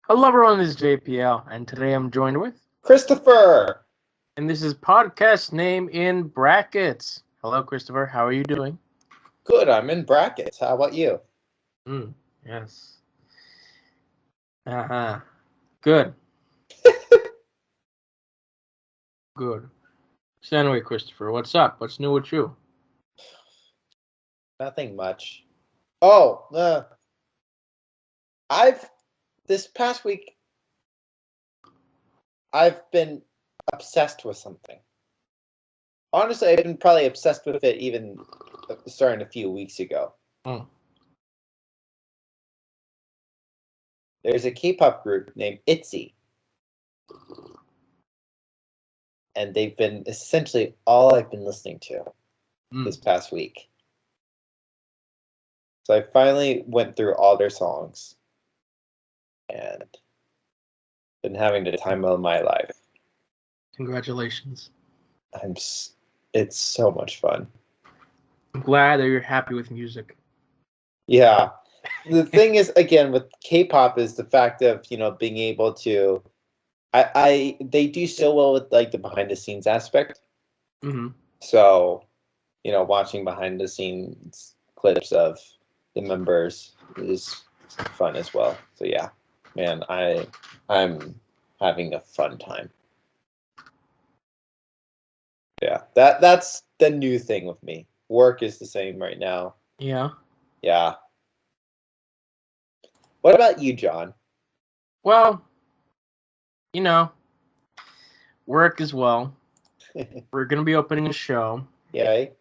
Hello everyone, this is JPL, and today I'm joined with, Christopher! and this is podcast name in brackets. Hello Christopher, how are you doing? Good, I'm in brackets. How about you? Yes. Uh-huh. Good. Good. So anyway, Christopher, what's up? What's new with you? Nothing much. Oh, this past week, I've been obsessed with something. Honestly, I've been probably obsessed with it even starting a few weeks ago. Mm. There's a K-pop group named ITZY, and they've been essentially all I've been listening to this past week. So I finally went through all their songs and been having the time of my life. Congratulations. It's so much fun. I'm glad that you're happy with music. Yeah. The thing is, again, with K-pop is the fact of, being able to, they do so well with like the behind the scenes aspect. Mm-hmm. So, watching behind the scenes clips of the members is fun as well. So yeah, man, I'm having a fun time. Yeah, that's the new thing with me. Work is the same right now. Yeah. Yeah. What about you, John? Well, work as well. We're gonna be opening a show. Yay.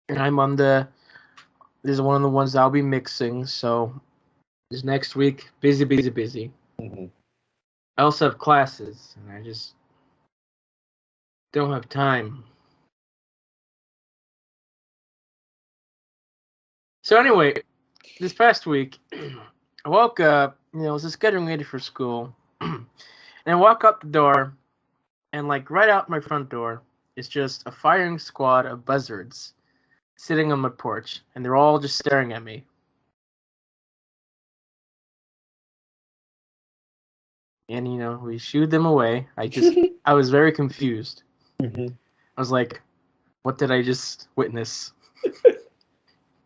And this is one of the ones I'll be mixing, so this next week, busy. Mm-hmm. I also have classes, and I just don't have time. So anyway, this past week, I woke up, I was just getting ready for school, and I walk out the door, and like right out my front door, is just a firing squad of buzzards sitting on my porch, and they're all just staring at me. And we shooed them away. I was very confused. Mm-hmm. I was like, what did I just witness?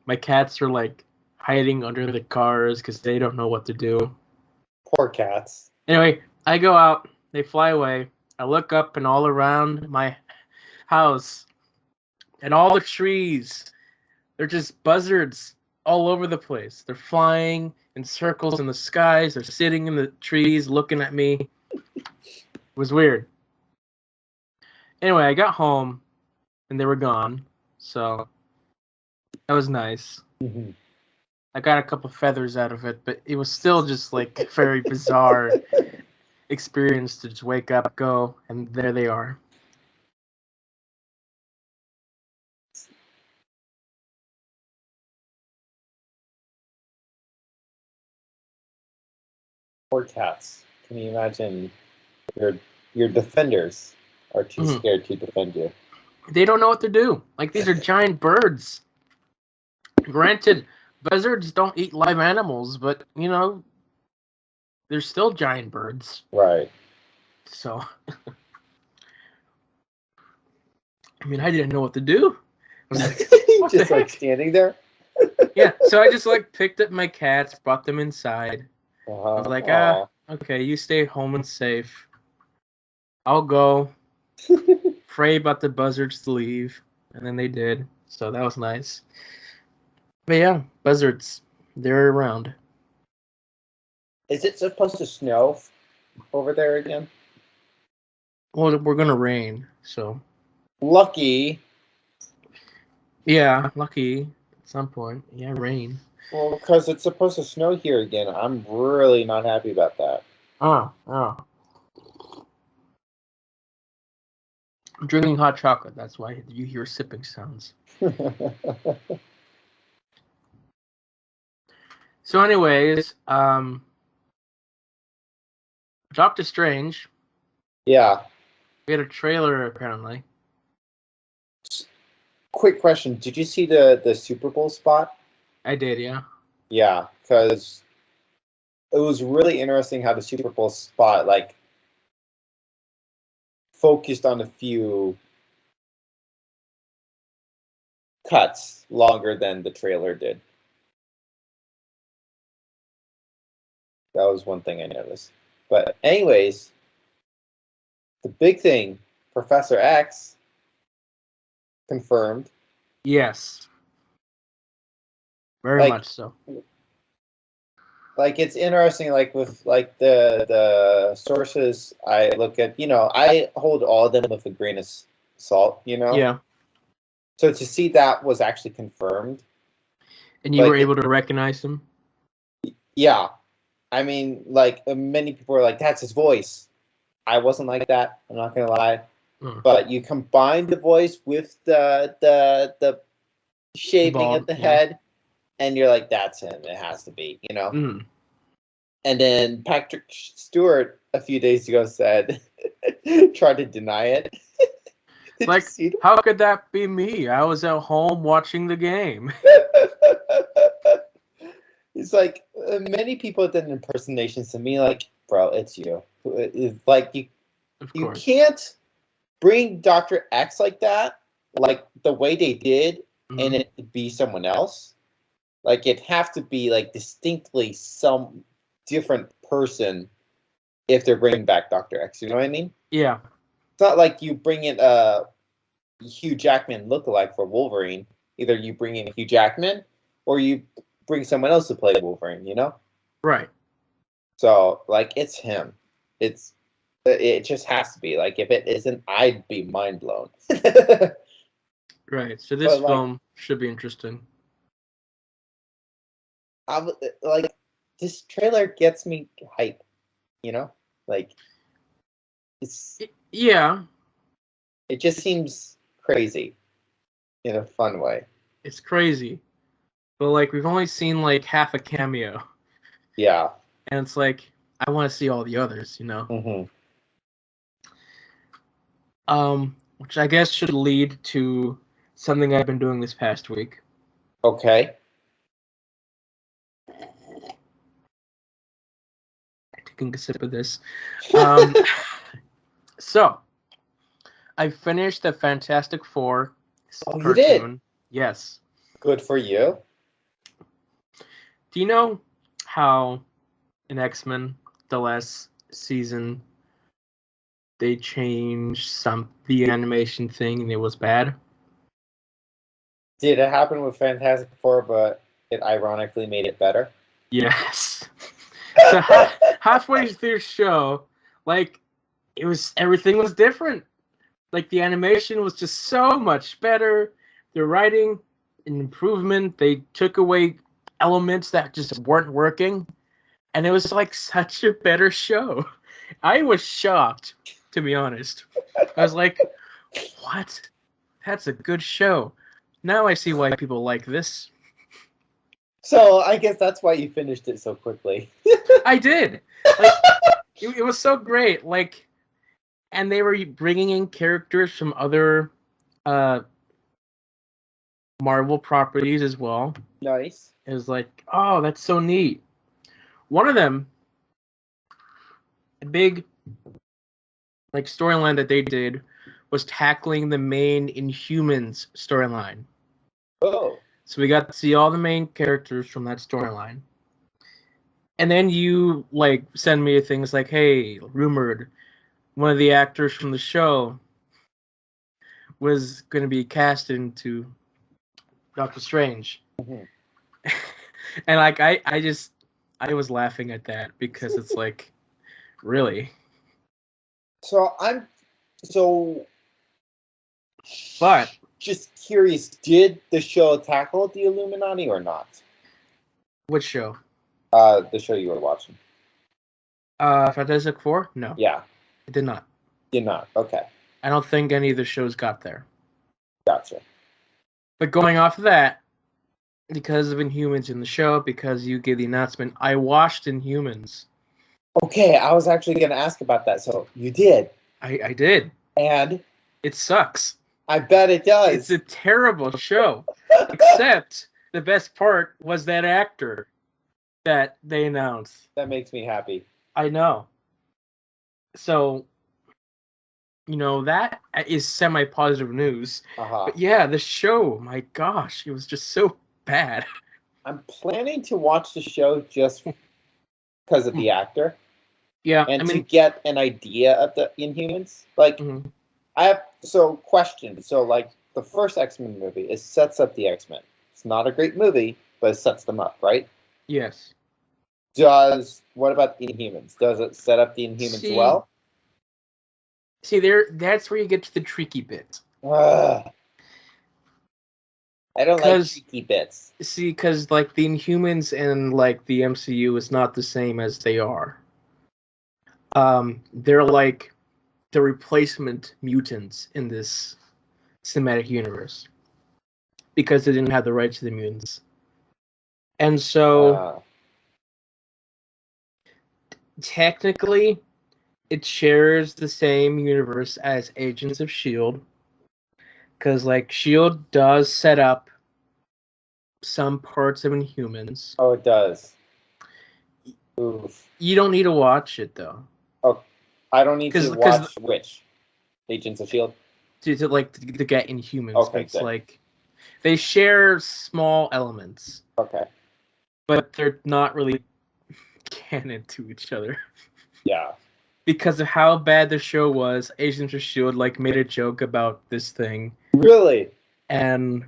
My cats are like hiding under the cars because they don't know what to do. Poor cats. Anyway, I go out, they fly away. I look up and all around my house and all the trees, they're just buzzards all over the place. They're flying in circles in the skies. They're sitting in the trees looking at me. It was weird. Anyway, I got home and they were gone. So that was nice. Mm-hmm. I got a couple feathers out of it, but it was still just like a very bizarre experience to just wake up, go, and there they are. Poor cats. Can you imagine your defenders are too Mhm. scared to defend you? They don't know what to do. Like, these are giant birds. Granted, buzzards don't eat live animals, but they're still giant birds. Right. So, I didn't know what to do. I was like, what Just the like heck? standing there. Yeah, so I just like picked up my cats, brought them inside. I was like, Aw. okay, you stay home and safe. I'll go pray about the buzzards to leave, and then they did. So that was nice. But yeah, buzzards, they're around. Is it supposed to snow over there again? Well, we're gonna rain, so Lucky. yeah, lucky at some point. Yeah, rain. Well, because it's supposed to snow here again. I'm really not happy about that. Oh. I'm drinking hot chocolate. That's why you hear sipping sounds. So, anyways, Doctor Strange. Yeah. We had a trailer apparently. Quick question: did you see the Super Bowl spot? I did, yeah. Yeah, because it was really interesting how the Super Bowl spot like focused on a few cuts longer than the trailer did. That was one thing I noticed. But anyways, the big thing, Professor X confirmed. Yes. Very Like- much so. Like it's interesting, like with like the sources I look at, I hold all of them with a grain of salt, Yeah. So to see that was actually confirmed. And you Like, were able to recognize him? Yeah. I mean, like many people are like, that's his voice. I wasn't like that, I'm not gonna lie. But you combine the voice with the shaping of the head, and you're like, that's him. It has to be, And then Patrick Stewart a few days ago said, tried to deny it. Like, how could that be me? I was at home watching the game. It's like many people did impersonations to me. Like, bro, it's you. It's like you can't bring Dr. X like that, like the way they did, and it be someone else. Like it'd have to be like distinctly some different person if they're bringing back Dr. X. You know what I mean? Yeah. It's not like you bring in a Hugh Jackman lookalike for Wolverine. Either you bring in Hugh Jackman or you bring someone else to play Wolverine. Right. So like it's him. It just has to be. Like if it isn't, I'd be mind blown. Right. So this film should be interesting. Like this trailer gets me hype. Like it's yeah. It just seems crazy in a fun way. It's crazy, but like we've only seen like half a cameo. Yeah. And it's like I want to see all the others. Which I guess should lead to something I've been doing this past week. Okay. Taking a sip of this. So, I finished the Fantastic Four cartoon. You did? Yes. Good for you. Do you know how in X-Men, the last season, they changed the animation thing and it was bad? Did it happen with Fantastic Four, but it ironically made it better? Yes. So halfway through the show, like everything was different. Like the animation was just so much better. The writing, an improvement. They took away elements that just weren't working, and it was like such a better show. I was shocked, to be honest. I was like, "What? That's a good show." Now I see why people like this. So I guess that's why you finished it so quickly. I did. Like, it was so great. Like, and they were bringing in characters from other Marvel properties as well. Nice. It was like, oh, that's so neat. One of them, a big like storyline that they did, was tackling the main Inhumans storyline. Oh. So we got to see all the main characters from that storyline. And then you like send me things like, hey, rumored one of the actors from the show was going to be cast into Doctor Strange. Mm-hmm. And like I was laughing at that because it's like, really? But just curious, did the show tackle the Illuminati or not? Which show? The show you were watching. Fantastic Four? No. Yeah. It did not. Did not. Okay. I don't think any of the shows got there. Gotcha. But going off of that, because of Inhumans in the show, because you gave the announcement, I watched Inhumans. Okay, I was actually going to ask about that. So you did. I did. And? It sucks. I bet it does. It's a terrible show. Except the best part was that actor. that they announced. That makes me happy. I know. So, that is semi-positive news. But yeah, the show, my gosh, it was just so bad. I'm planning to watch the show just because of the actor. Yeah, and to get an idea of the Inhumans. Like, question. So, like, the first X-Men movie, it sets up the X-Men. It's not a great movie, but it sets them up, right? Yes. What about the Inhumans? Does it set up the Inhumans well? See, that's where you get to the tricky bit. I don't like tricky bits. See, because, like, the Inhumans and, like, the MCU is not the same as they are. They're like the replacement mutants in this cinematic universe because they didn't have the rights to the mutants. And so technically it shares the same universe as Agents of S.H.I.E.L.D. because, like, S.H.I.E.L.D. does set up some parts of Inhumans. Oh, it does. Oof. You don't need to watch it, though. Oh, I don't need to watch which? Agents of S.H.I.E.L.D.? To get Inhumans. Okay, it's like they share small elements. Okay. But they're not really canon to each other. Yeah. Because of how bad the show was, Agents of S.H.I.E.L.D. like made a joke about this thing. Really? And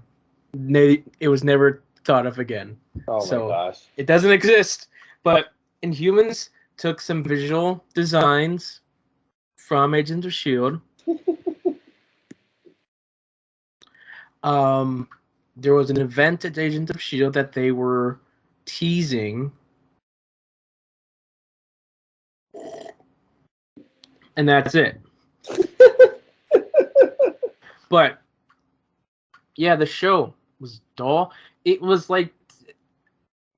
it was never thought of again. Oh my gosh. It doesn't exist. But Inhumans took some visual designs from Agents of S.H.I.E.L.D. There was an event at Agents of S.H.I.E.L.D. that they were teasing. And that's it. But yeah, the show was dull. It was like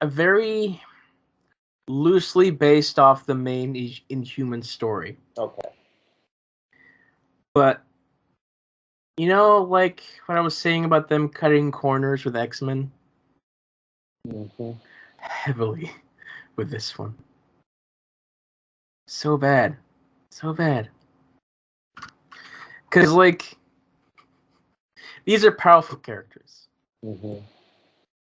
a very loosely based off the main Inhuman story. Okay. But like what I was saying about them cutting corners with X-Men? Heavily with this one. So bad. So bad. Because, like, these are powerful characters. And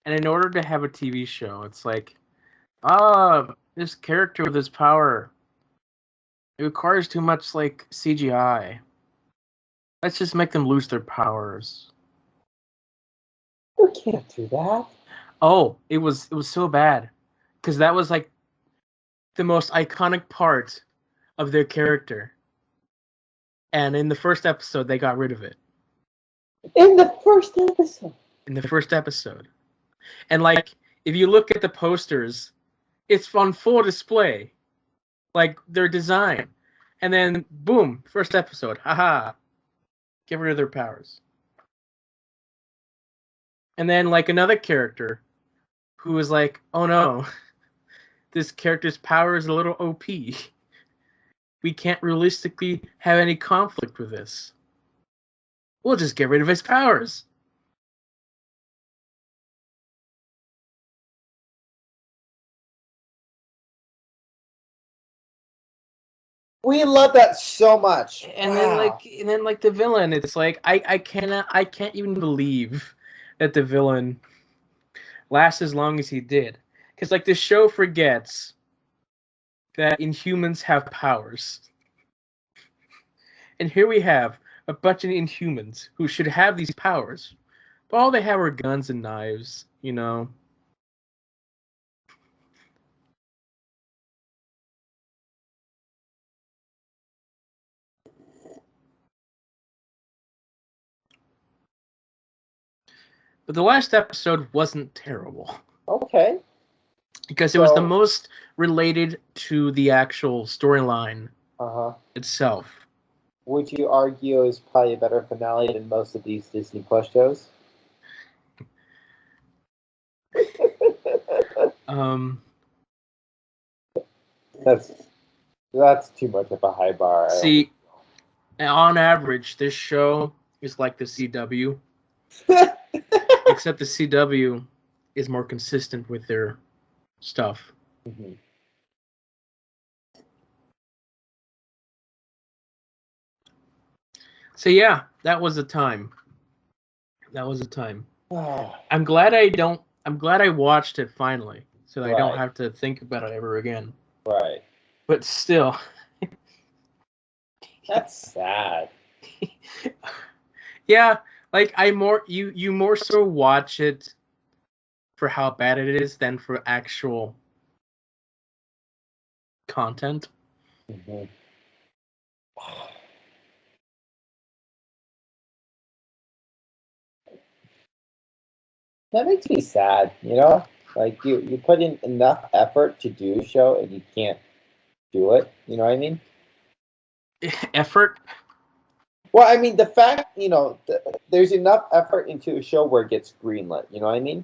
in order to have a TV show, it's like, this character with this power, it requires too much, like, CGI. Let's just make them lose their powers. You can't do that. Oh, it was so bad. Because that was, like, the most iconic part of their character. And in the first episode, they got rid of it. In the first episode. And, like, if you look at the posters, it's on full display. Like, their design. And then, boom, first episode. Haha. Get rid of their powers. And then, like, another character who was like, oh no, this character's power is a little OP. We can't realistically have any conflict with this. We'll just get rid of his powers. We love that so much. And then like the villain, it's like I can't even believe that the villain lasts as long as he did. Because, like, the show forgets that Inhumans have powers. And here we have a bunch of Inhumans who should have these powers. But all they have are guns and knives, But the last episode wasn't terrible. Okay. Because it was the most related to the actual storyline itself. Would you argue it's probably a better finale than most of these Disney Plus shows? That's too much of a high bar. See, on average, this show is like the CW. Except the CW is more consistent with their stuff. Mm-hmm. So yeah, that was a time. That was a time. Oh, I'm glad I watched it finally, so that I don't right, have to think about it ever again. right. But still, That's sad. yeah, like you more so watch it for how bad it is than for actual content. Mm-hmm. That makes me sad, you know? Like you put in enough effort to do a show and you can't do it. You know what I mean? Effort. Well, I mean the fact, there's enough effort into a show where it gets greenlit. You know what I mean?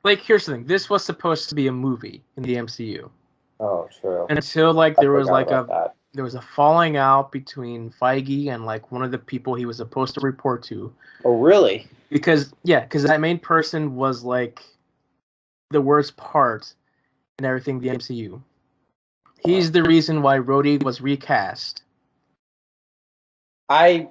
Like, here's the thing. This was supposed to be a movie in the MCU. Oh, true. Until like I there was forgot like about that. there was a falling out between Feige and like one of the people he was supposed to report to. Oh, really? Because that main person was like the worst part in everything the MCU. He's the reason why Rhodey was recast. I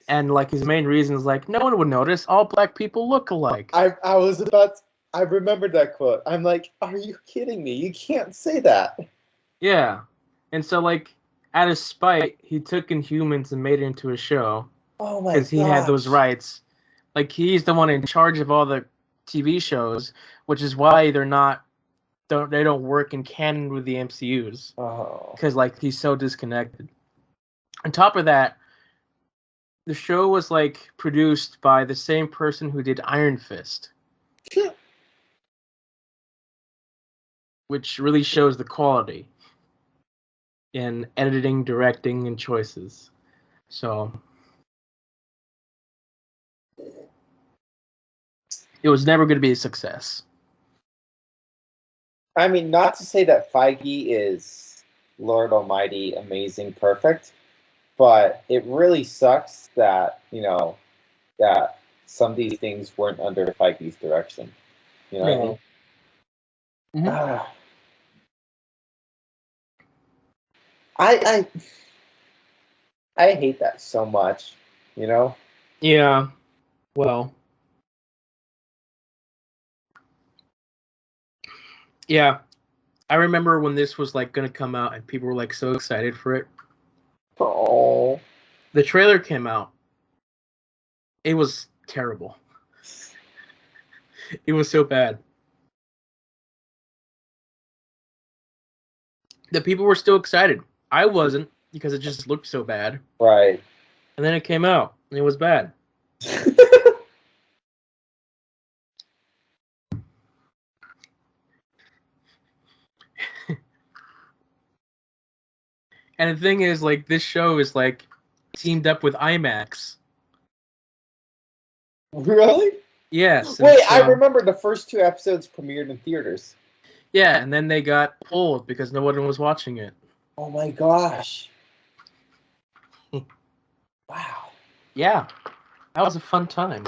And like his main reason is like no one would notice. All black people look alike. I was about I remembered that quote. I'm like, are you kidding me? You can't say that. Yeah. And so like out of spite, he took Inhumans and made it into a show Oh my because he had those gosh. rights. Like he's the one in charge of all the TV shows, which is why they don't work in canon with the MCUs Oh. because like he's so disconnected. On top of that, the show was like produced by the same person who did Iron Fist, which really shows the quality in editing, directing, and choices. So it was never going to be a success. I mean, not to say that Feige is Lord Almighty, amazing, perfect, but it really sucks that, that some of these things weren't under Feige's direction. You know what I mean? Mm-hmm. I I hate that so much, you know? Yeah. Well. Yeah. I remember when this was like going to come out and people were like so excited for it. Oh. The trailer came out. It was terrible. It was so bad. The people were still excited. I wasn't because it just looked so bad. Right. And then it came out and it was bad. And the thing is, like, this show is like teamed up with IMAX. Really? Yes. Wait, So, I remember the first 2 episodes premiered in theaters. yeah, and then they got pulled because no one was watching it. Oh my gosh. Wow. Yeah. That was a fun time.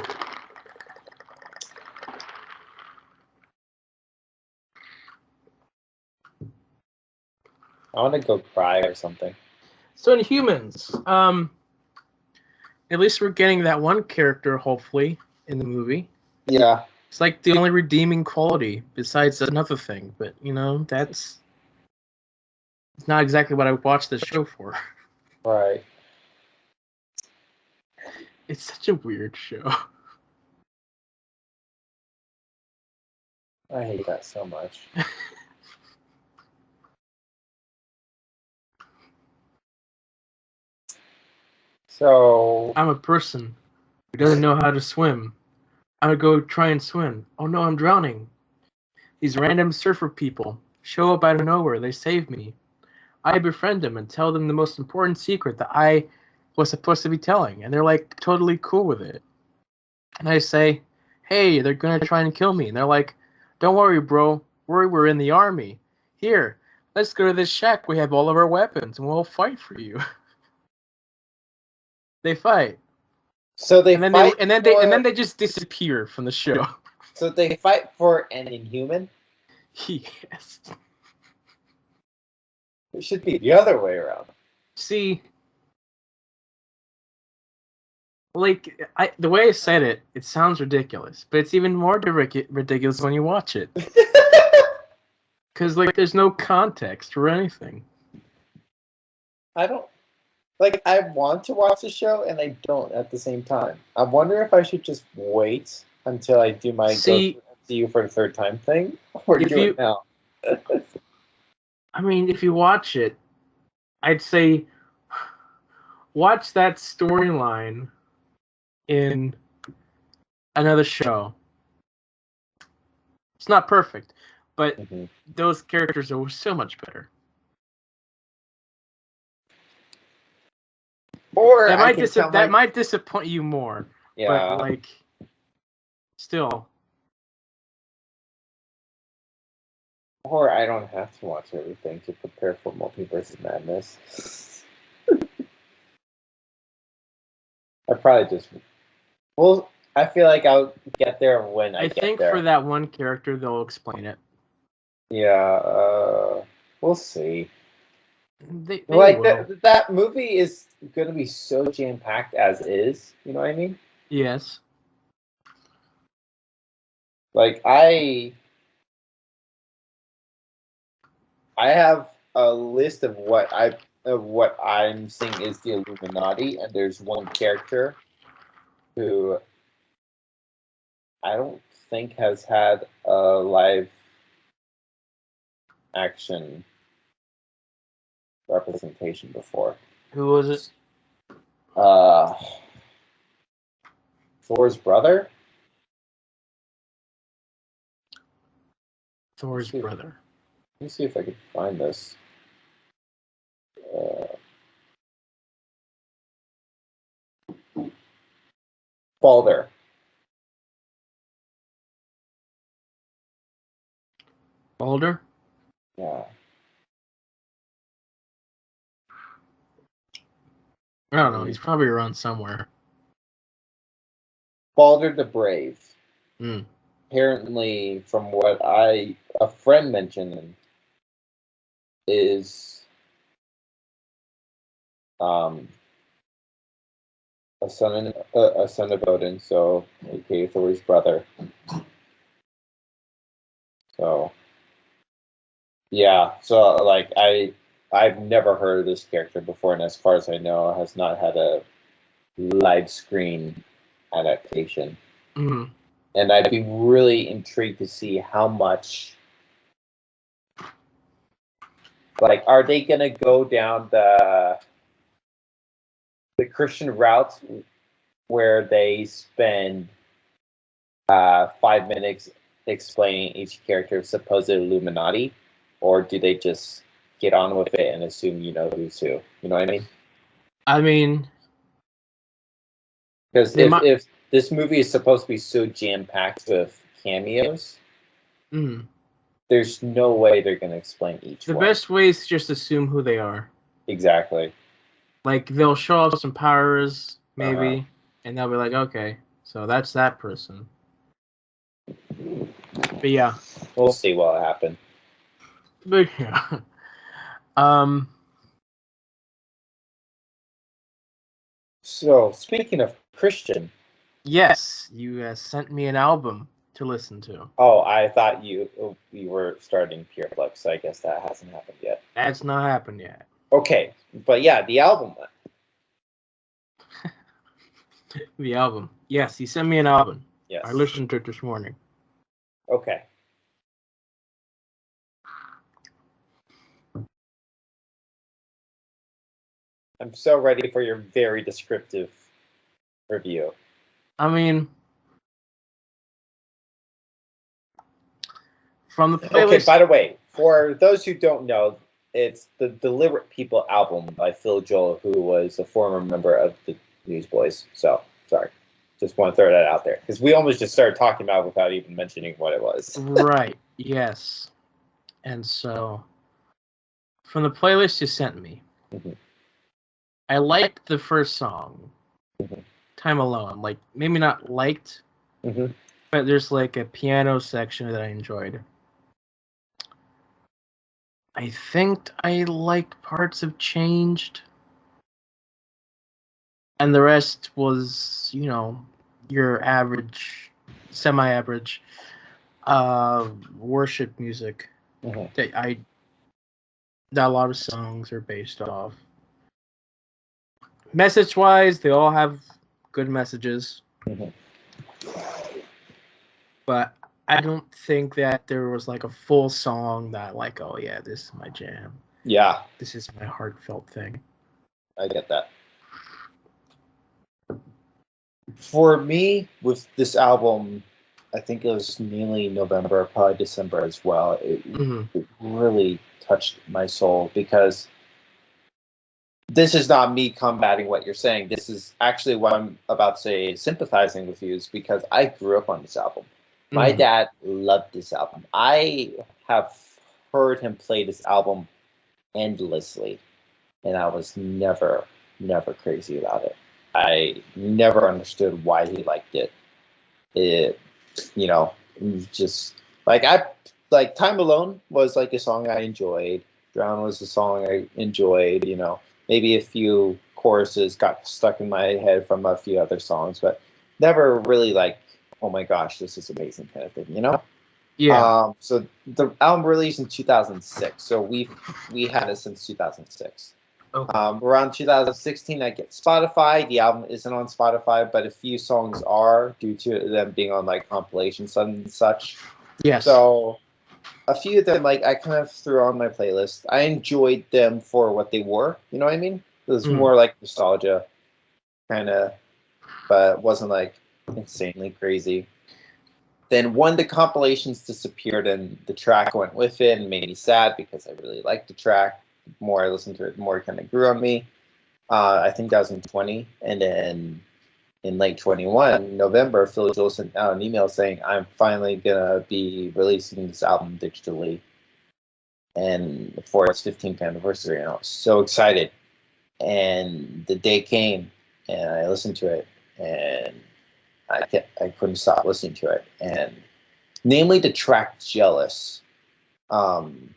I want to go cry or something. So in Humans, at least we're getting that one character, hopefully, in the movie. Yeah. It's like the only redeeming quality, besides another thing. But, that's not exactly what I watched the show for. Right. It's such a weird show. I hate that so much. So I'm a person who doesn't know how to swim. I'm gonna go try and swim. Oh no, I'm drowning. These random surfer people show up out of nowhere. They save me. I befriend them and tell them the most important secret that I was supposed to be telling, and they're like totally cool with it. And I say, hey, they're gonna try and kill me. And they're like, don't worry, bro. We're in the army. Here, let's go to this shack. We have all of our weapons, and we'll fight for you. They fight. so they And then fight and then they just disappear from the show. so they fight for an Inhuman? Yes. It should be the other way around. See, like the way I said it, it sounds ridiculous, but it's even more ridiculous when you watch it. Because like, there's no context or anything. I don't like. I want to watch the show, and I don't at the same time. I wonder if I should just wait until I do my see you for the third time thing, or do it now. I mean, if you watch it, I'd say watch that storyline in another show. It's not perfect, but those characters are so much better. Or that might disappoint you more. Yeah. But like, still. Or I don't have to watch everything to prepare for Multiverse Madness. I probably just. Well, I feel like I'll get there when I get there. I think for that one character, they'll explain it. Yeah, we'll see. They like that movie is going to be so jam-packed as is. You know what I mean? Yes. Like I have a list of what I'm seeing is the Illuminati, and there's one character who I don't think has had a live action representation before. Who was it? Thor's brother? Thor's brother. Let me see if I can find this. Balder. Balder? Yeah. I don't know. He's probably around somewhere. Balder the Brave. Mm. Apparently, from what a friend mentioned, is a son of Odin, so aka Thor's brother. So yeah, so like I've never heard of this character before, and as far as I know, has not had a live screen adaptation. Mm-hmm. And I'd be really intrigued to see how much. Like, are they gonna go down the Christian route where they spend 5 minutes explaining each character's supposed Illuminati, or do they just get on with it and assume you know who's who? You know what I mean? I mean, because if this movie is supposed to be so jam-packed with cameos, there's no way they're going to explain each one. The best way is to just assume who they are. Exactly. Like, they'll show off some powers, maybe, and they'll be like, okay, so that's that person. But yeah. We'll see what happens. But yeah. So, speaking of Christian. Yes, you sent me an album to listen to. Oh, I thought you were starting Pure Flux, so I guess that hasn't happened yet. That's not happened yet. Okay, but yeah, the album. The album. Yes, he sent me an album. Yes. I listened to it this morning. Okay. I'm so ready for your very descriptive review. I mean, from the playlist... Okay, by the way, for those who don't know, it's the Deliberate People album by Phil Joel, who was a former member of the Newsboys. So, sorry. Just want to throw that out there. Because we almost just started talking about it without even mentioning what it was. Right, yes. And so, from the playlist you sent me, I liked the first song, Time Alone. Like, maybe not liked, but there's like a piano section that I enjoyed. I think I liked Parts Have Changed, and the rest was, your average, semi-average, worship music Mm-hmm. that a lot of songs are based off. Message-wise, they all have good messages, Mm-hmm. but I don't think that there was like a full song that like, oh yeah, this is my jam. Yeah, This is my heartfelt thing. I get that. For me, with this album, I think it was mainly November, probably December as well. Mm-hmm. It really touched my soul because this is not me combating what you're saying. This is actually what I'm about to say, sympathizing with you, is because I grew up on this album. My Mm-hmm. dad loved this album. I have heard him play this album endlessly, and I was never crazy about it. I never understood why he liked it. It, it was just like Time Alone was like a song I enjoyed. Drown was a song I enjoyed. Maybe a few choruses got stuck in my head from a few other songs, but never really like, oh my gosh, this is amazing kind of thing. Yeah. So the album released in 2006. So we had it since 2006. Okay. Around 2016, I get Spotify. The album isn't on Spotify, but a few songs are due to them being on like compilations and such. Yes. So a few of them, like I kind of threw on my playlist. I enjoyed them for what they were. You know what I mean? It was more like nostalgia, kind of, but it wasn't like insanely crazy. Then one of the compilations disappeared, and the track went with it, and made me sad because I really liked the track. The more I listened to it, the more it kind of grew on me. I think that was in 20, and then in late 21, November, Phil Joel sent out an email saying, "I'm finally gonna be releasing this album digitally, and for its 15th anniversary." And I was so excited. And the day came, and I listened to it, and I couldn't stop listening to it. And namely, the track "Jealous" um,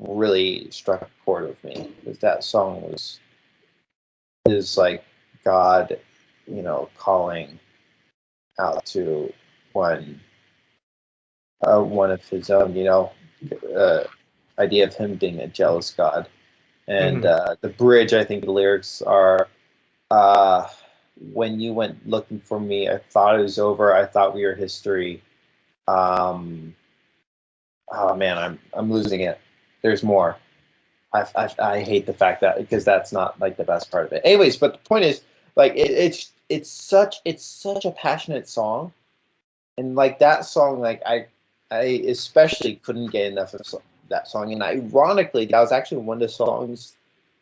really struck a chord with me because that song is like God, calling out to one one of his own, uh, idea of him being a jealous God. And the bridge, I think the lyrics are, uh, when you went looking for me, I thought it was over. I thought we were history. Um, oh man, I'm losing it. There's more. I hate the fact that because that's not like the best part of it. Anyways, but the point is, like it's such a passionate song, and like that song, like I especially couldn't get enough of that song. And ironically, that was actually one of the songs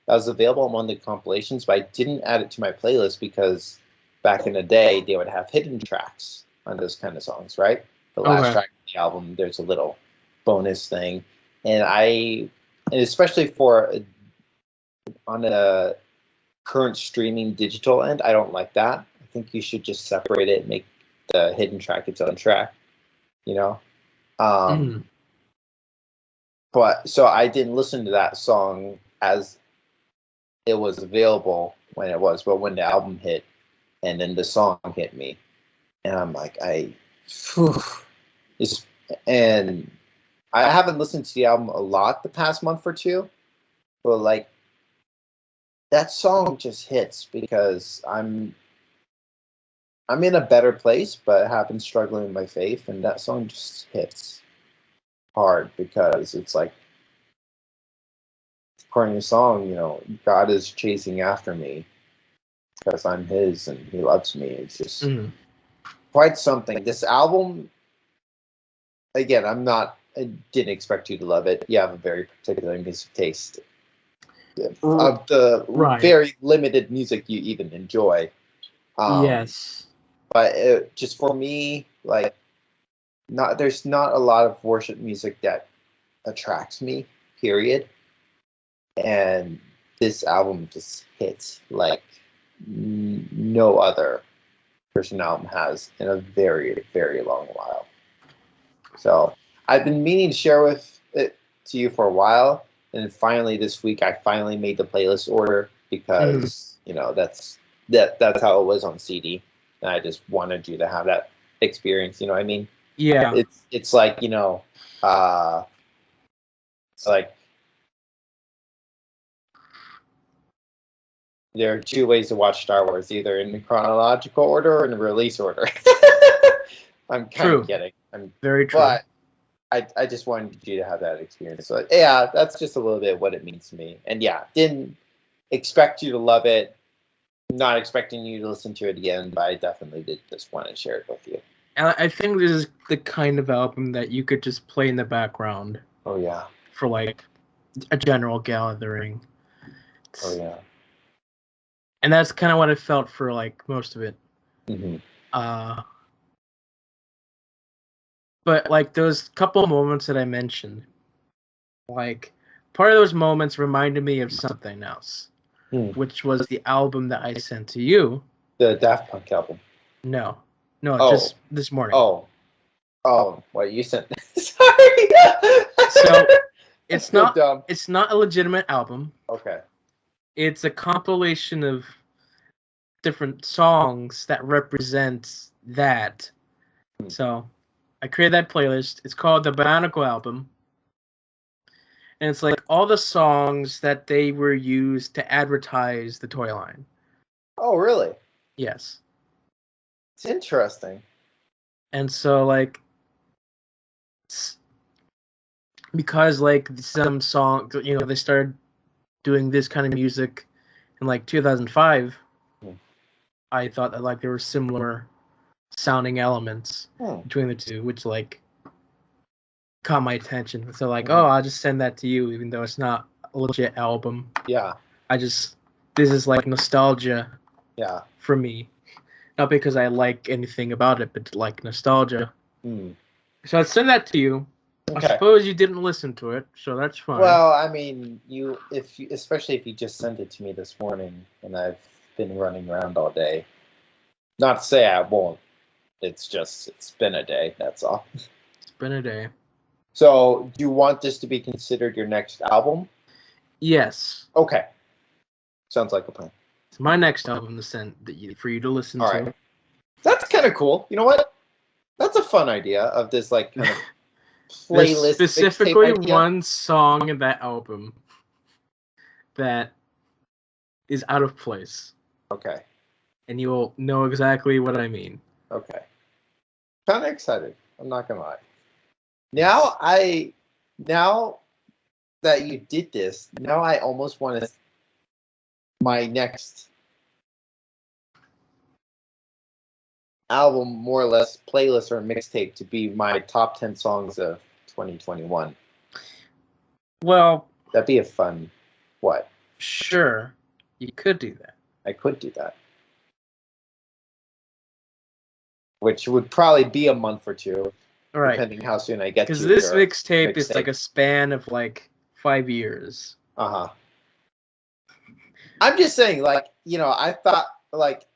that was available on one of the compilations, but I didn't add it to my playlist because back in the day they would have hidden tracks on those kind of songs, right? The last track of the album, there's a little bonus thing, and especially on a current streaming digital end, I don't like that. I think you should just separate it, and make the hidden track its own track, you know. Um, but so I didn't listen to that song as it was available when it was, but when the album hit and then the song hit me, and I'm like, whew, it's, and I haven't listened to the album a lot the past month or two, but like that song just hits because I'm in a better place, but have been struggling with my faith, and that song just hits hard because it's like, according to the song, God is chasing after me because I'm His and He loves me. It's just quite something. This album, again, I didn't expect you to love it. You have a very particular music taste of the very limited music you even enjoy. Yes. But just for me, like, there's not a lot of worship music that attracts me, period. And this album just hits like no other Christian album has in a very, very long while. So I've been meaning to share with it. to you for a while, and finally this week I finally made the playlist order because that's how it was on CD, and I just wanted you to have that experience. You know what I mean? Yeah. It's like it's like there are two ways to watch Star Wars: either in chronological order or in release order. I'm kind of kidding. I'm very true. But I just wanted you to have that experience. So yeah, that's just a little bit what it means to me. And yeah, didn't expect you to love it. Not expecting you to listen to it again, but I definitely did just want to share it with you. And I think this is the kind of album that you could just play in the background. Oh yeah. For like a general gathering. Oh yeah. And that's kind of what I felt for like most of it. Mm-hmm. But like those couple moments that I mentioned, like part of those moments reminded me of something else, which was the album that I sent to you. The Daft Punk album. No, just this morning. What you sent? Sorry. So it's not dumb. It's not a legitimate album. Okay. It's a compilation of different songs that represent that. So I created that playlist. It's called the Bionicle Album. And it's like all the songs that they were used to advertise the toy line. Oh, really? Yes. It's interesting. And so, like, because, like, some songs, they started doing this kind of music in, like, 2005, I thought that, like, there were similar sounding elements between the two, which, like, caught my attention. So, like, I'll just send that to you, even though it's not a legit album. Yeah. this is, like, nostalgia. Yeah. For me. Not because I like anything about it, but like nostalgia. So I'd send that to you. Okay. I suppose you didn't listen to it, so that's fine. Well, I mean, especially if you just sent it to me this morning, and I've been running around all day. Not to say I won't. It's been a day. That's all. It's been a day. So, do you want this to be considered your next album? Yes. Okay. Sounds like a plan. It's my next album to send for you to listen to. Right. That's kind of cool. You know what? That's a fun idea of this like kind of playlist. There's specifically one song in that album that is out of place. Okay. And you will know exactly what I mean. Okay. Kind of excited. I'm not gonna lie. Now that you did this, now I almost want to my next album, more or less playlist or mixtape, to be my top 10 songs of 2021. Well, that'd be a fun. What? Sure, you could do that. I could do that, which would probably be a month or two, right? Depending how soon I get to. Because this mixtape is like a span of like 5 years. I'm just saying, like, I thought, like,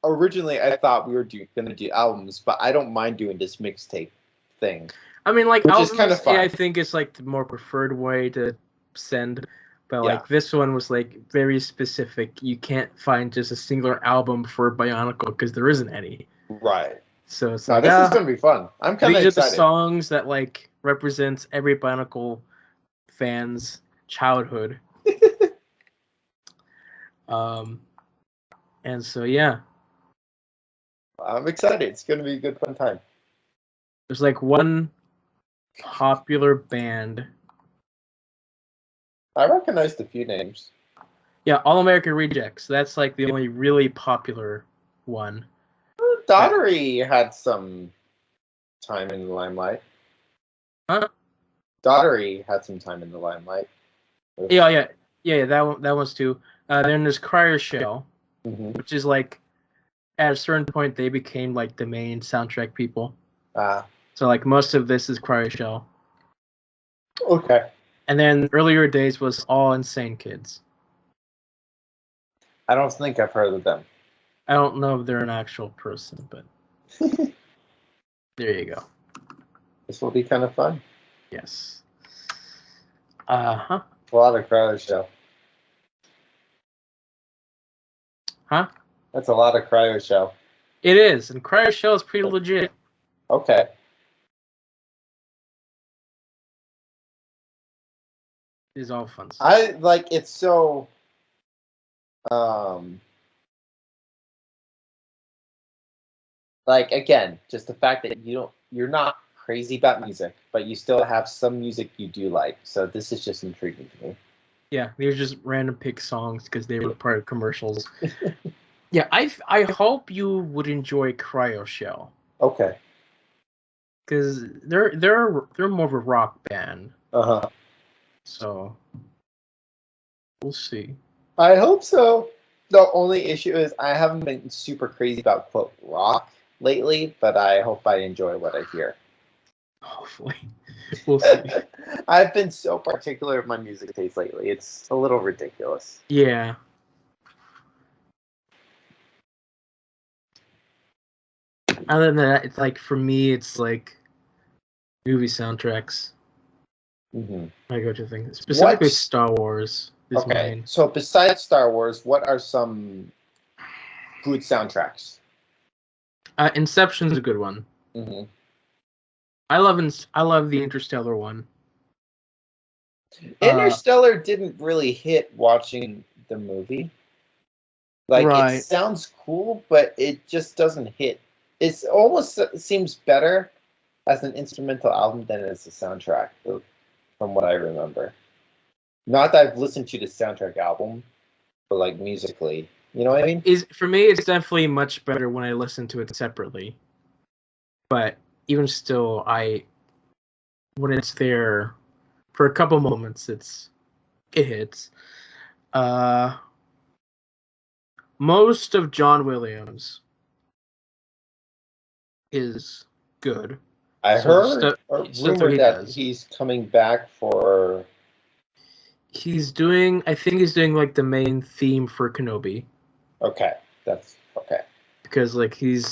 originally I thought we were going to do albums, but I don't mind doing this mixtape thing. I mean, like, albums, kind of fun. I think it's like the more preferred way to send, but like this one was like very specific. You can't find just a singular album for Bionicle because there isn't any. Right. So it's like, this is going to be fun. I'm kind of excited. These are the songs that like represents every Bionicle fan's childhood. And so yeah, I'm excited. It's going to be a good fun time. There's like one popular band. I recognized a few names. Yeah, All American Rejects. That's like the only really popular one. Daughtery had some time in the limelight. Huh? Daughtery had some time in the limelight. Yeah. That one's too. Then there's Crier Shell, which is like at a certain point they became like the main soundtrack people. So like most of this is Crier Shell. Okay. And then earlier days was All Insane Kids. I don't think I've heard of them. I don't know if they're an actual person, but there you go. This will be kind of fun. Yes. Uh-huh. A lot of cryo show. Huh? That's a lot of cryo show. It is, and Cryo Shell is pretty legit. Okay. It is all fun stuff. I like it's so like again, just the fact that you're not crazy about music, but you still have some music you do like. So this is just intriguing to me. Yeah, they were just random pick songs because they were part of commercials. Yeah, I hope you would enjoy Cryo Shell. Okay. Because they're more of a rock band. Uh-huh. So we'll see. I hope so. The only issue is I haven't been super crazy about quote rock lately, but I hope I enjoy what I hear. Hopefully. We'll see. I've been so particular of my music taste lately. It's a little ridiculous. Yeah. Other than that, it's like for me, it's like movie soundtracks. Mm-hmm. I go to things specifically Star Wars is okay. mine. So besides Star Wars, what are some good soundtracks? Inception's a good one. Mm-hmm. I love the Interstellar one. Interstellar didn't really hit watching the movie. Like right. It sounds cool, but it just doesn't hit. It almost seems better as an instrumental album than as a soundtrack, from what I remember. Not that I've listened to the soundtrack album, but like musically, you know what I mean? For me, it's definitely much better when I listen to it separately. But even still, when it's there for a couple moments, it hits. Most of John Williams is good. I heard or rumored that does. he's coming back for. I think he's doing like the main theme for Kenobi. Okay, that's okay. Because like he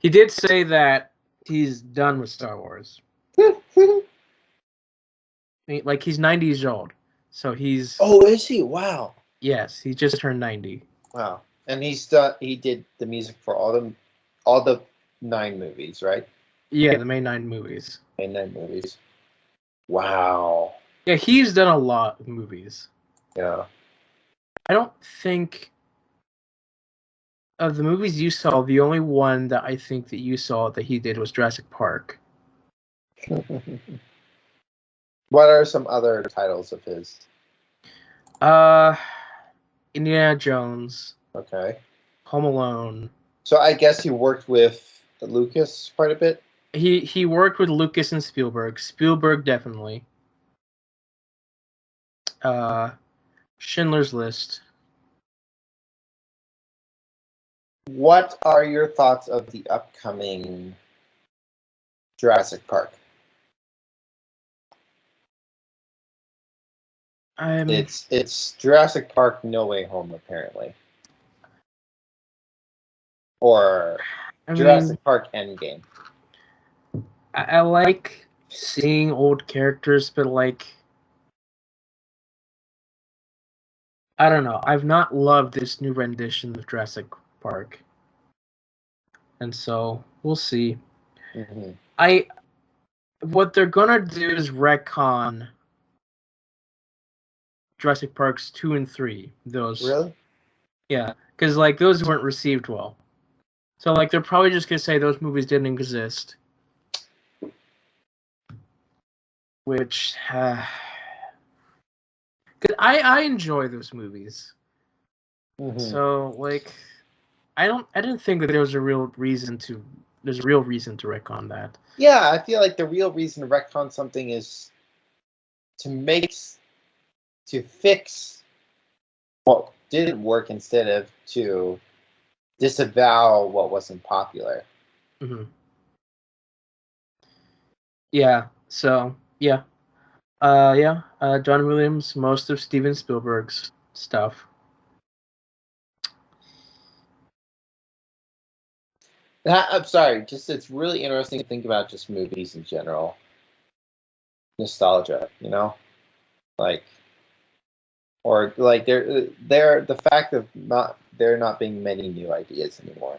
did say that he's done with Star Wars. Like he's 90 years old, so he's. Oh, is he? Wow. Yes, he just turned 90. Wow, and he's done. He did the music for all the 9 movies, right? Yeah, the main 9 movies. Main 9 movies. Wow. Yeah, he's done a lot of movies. Yeah. I don't think of the movies you saw, the only one that I think that you saw that he did was Jurassic Park. What are some other titles of his? Indiana Jones. Okay. Home Alone. So I guess he worked with Lucas quite a bit? He worked with Lucas and Spielberg. Spielberg definitely. Schindler's List. What are your thoughts of the upcoming Jurassic Park? It's Jurassic Park No Way Home, apparently. Or Jurassic Park Endgame. I like seeing old characters, but like I don't know. I've not loved this new rendition of Jurassic Park. And so we'll see. Mm-hmm. What they're gonna do is retcon Jurassic Parks 2 and 3. Those really? Yeah, because like those weren't received well. So like they're probably just gonna say those movies didn't exist. Which cause I enjoy those movies. Mm-hmm. So like I didn't think that there's a real reason to retcon that. Yeah, I feel like the real reason to retcon something is to fix what didn't work instead of to disavow what wasn't popular. Mm-hmm. Yeah. So yeah. John Williams, most of Steven Spielberg's stuff. I'm sorry, just it's really interesting to think about just movies in general. Nostalgia, you know? Like, or like they're the fact of not there not being many new ideas anymore.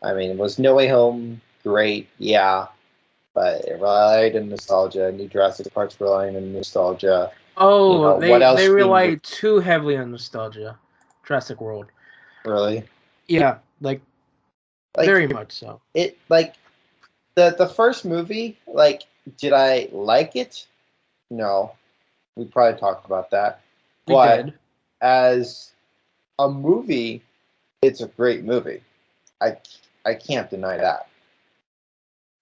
I mean, was No Way Home great? Yeah, but it relied on nostalgia. New Jurassic Park's relying on nostalgia. Oh, What else they being rely too heavily on nostalgia. Jurassic World. really Yeah, like very much so. it like the first movie. Like, did I like it? No, we probably talked about that. We But did. as a movie, it's a great movie. I can't deny that.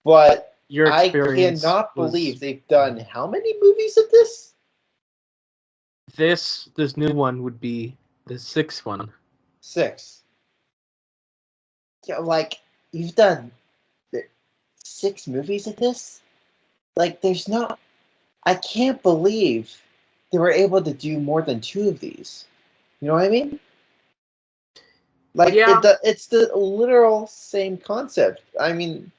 But Your I experience cannot was believe they've done how many movies of this? this new one would be the 6th one. 6. Yeah, like you've done 6 movies of this? Like there's not I can't believe they were able to do more than 2 of these. You know what I mean? Like Yeah. it's the literal same concept. I mean,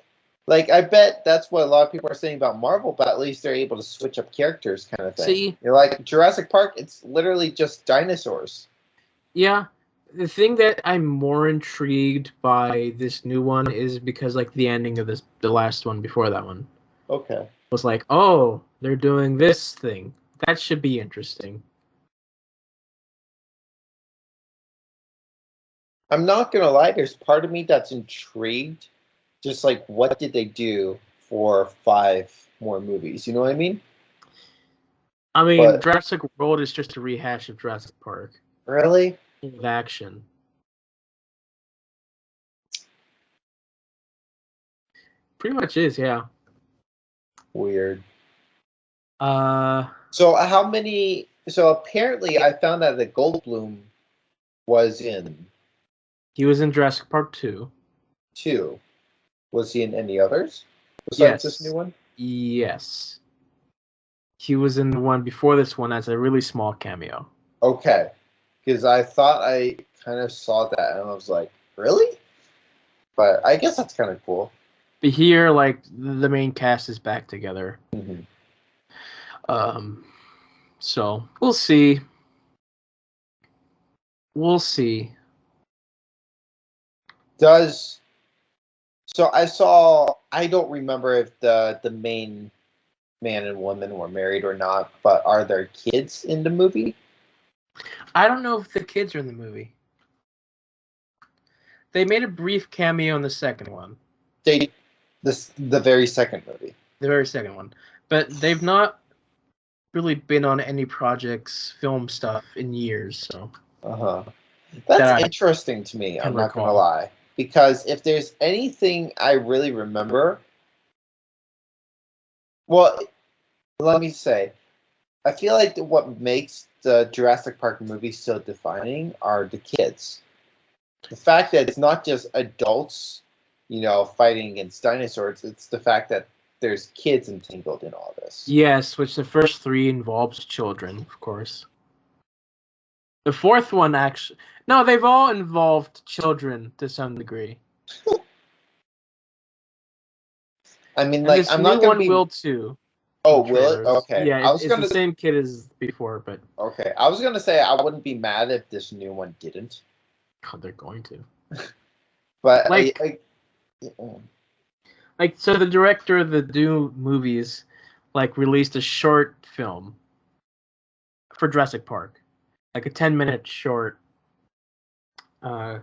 like I bet that's what a lot of people are saying about Marvel, but at least they're able to switch up characters, kind of thing. See, You're like Jurassic Park. It's literally just dinosaurs. yeah. The thing that I'm more intrigued by this new one is because like the ending of the last one before that one Okay. was like, oh, they're doing this thing. That should be interesting. I'm not gonna lie. There's part of me that's intrigued. Just like, what did they do for 5 more movies? You know what I mean? I mean, But Jurassic World is just a rehash of Jurassic Park really, with action. Pretty much is, yeah. weird. Uh, So how many? So apparently, I found out that Goldblum was in he was in Jurassic Park 2. 2. Was he in any others besides this new Yes. one? Yes. He was in the one before this one as a really small cameo. Okay, because I thought I kind of saw that and I was like, really? But I guess that's kind of cool. But here, like, the main cast is back together. Mm-hmm. So we'll see. We'll see. Does so? I saw. I don't remember if the main man and woman were married or not, but are there kids in the movie? I don't know if the kids are in the movie. They made a brief cameo in the second one. The very second movie. The very second one. But they've not really been on any projects, film stuff in years, so. Uh-huh. That's That I interesting to me, can I'm not gonna recall. lie. Because if there's anything I really remember, well, let me say, I feel like what makes the Jurassic Park movies so defining are the kids. The fact that it's not just adults, fighting against dinosaurs, it's the fact that there's kids entangled in all this. Yes, which the first 3 involves children, of course. The 4th one actually... No, they've all involved children to some degree. I mean, And like, this I'm new not gonna one be. will too. Oh, In will it? trailers. Okay. Yeah, it's the same kid as before, but Okay, I was gonna say I wouldn't be mad if this new one didn't, God, they're going to. but Like, mm, so the director of the new movies, like, released a short film for Jurassic Park, like a 10-minute short uh,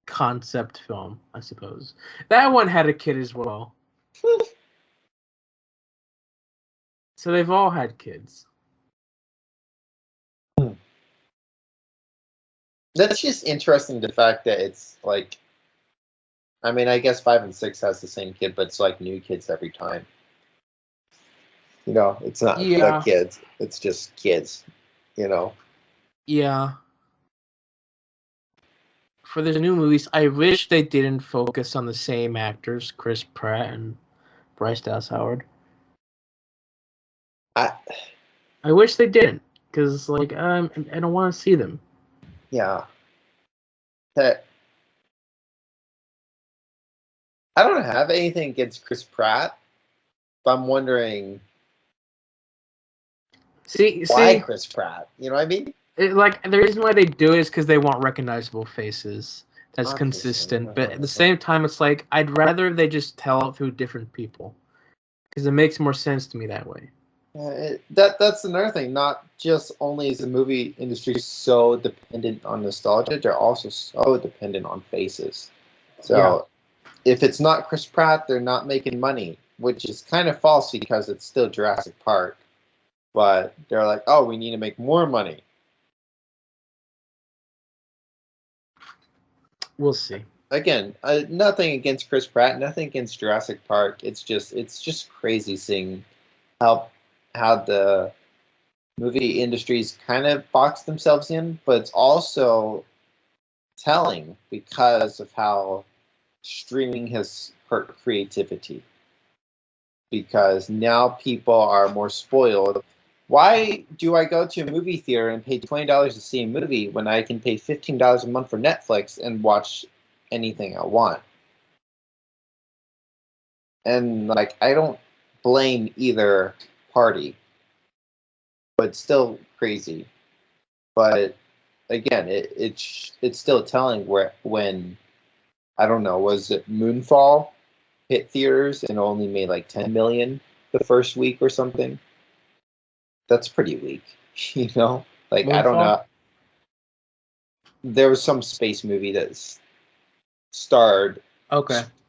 concept film, I suppose. That one had a kid as well. So they've all had kids. that's just interesting. The fact that it's like, I mean, I guess 5 and 6 has the same kid, but it's like new kids every time. It's not the Yeah, kids; it's just kids. yeah. For the new movies, I wish they didn't focus on the same actors, Chris Pratt and Bryce Dallas Howard. I I wish they didn't, because like I don't want to see them. yeah. That I don't have anything against Chris Pratt, but I'm wondering. See, Chris Pratt? You know what I mean? The reason why they do it is because they want recognizable faces. That's Obviously, consistent. But at the same time, it's like I'd rather they just tell it through different people because it makes more sense to me that way. That's another thing. Not just only is the movie industry so dependent on nostalgia, they're also so dependent on faces. So if it's not Chris Pratt, they're not making money, which is kind of false because it's still Jurassic Park. But they're like, oh, we need to make more money. We'll see. Again, nothing against Chris Pratt, nothing against Jurassic Park. It's just crazy seeing how the movie industries kind of box themselves in, but it's also telling because of how streaming has hurt creativity. Because now people are more spoiled. Why do I go to a movie theater and pay $20 to see a movie when I can pay $15 a month for Netflix and watch anything I want? And like, I don't blame either party, but it's still crazy. But again, it's still telling when I don't know, was it Moonfall hit theaters and only made like 10 million the first week or something? That's pretty weak, you know? Like, Moonfall? I don't know. There was some space movie that starred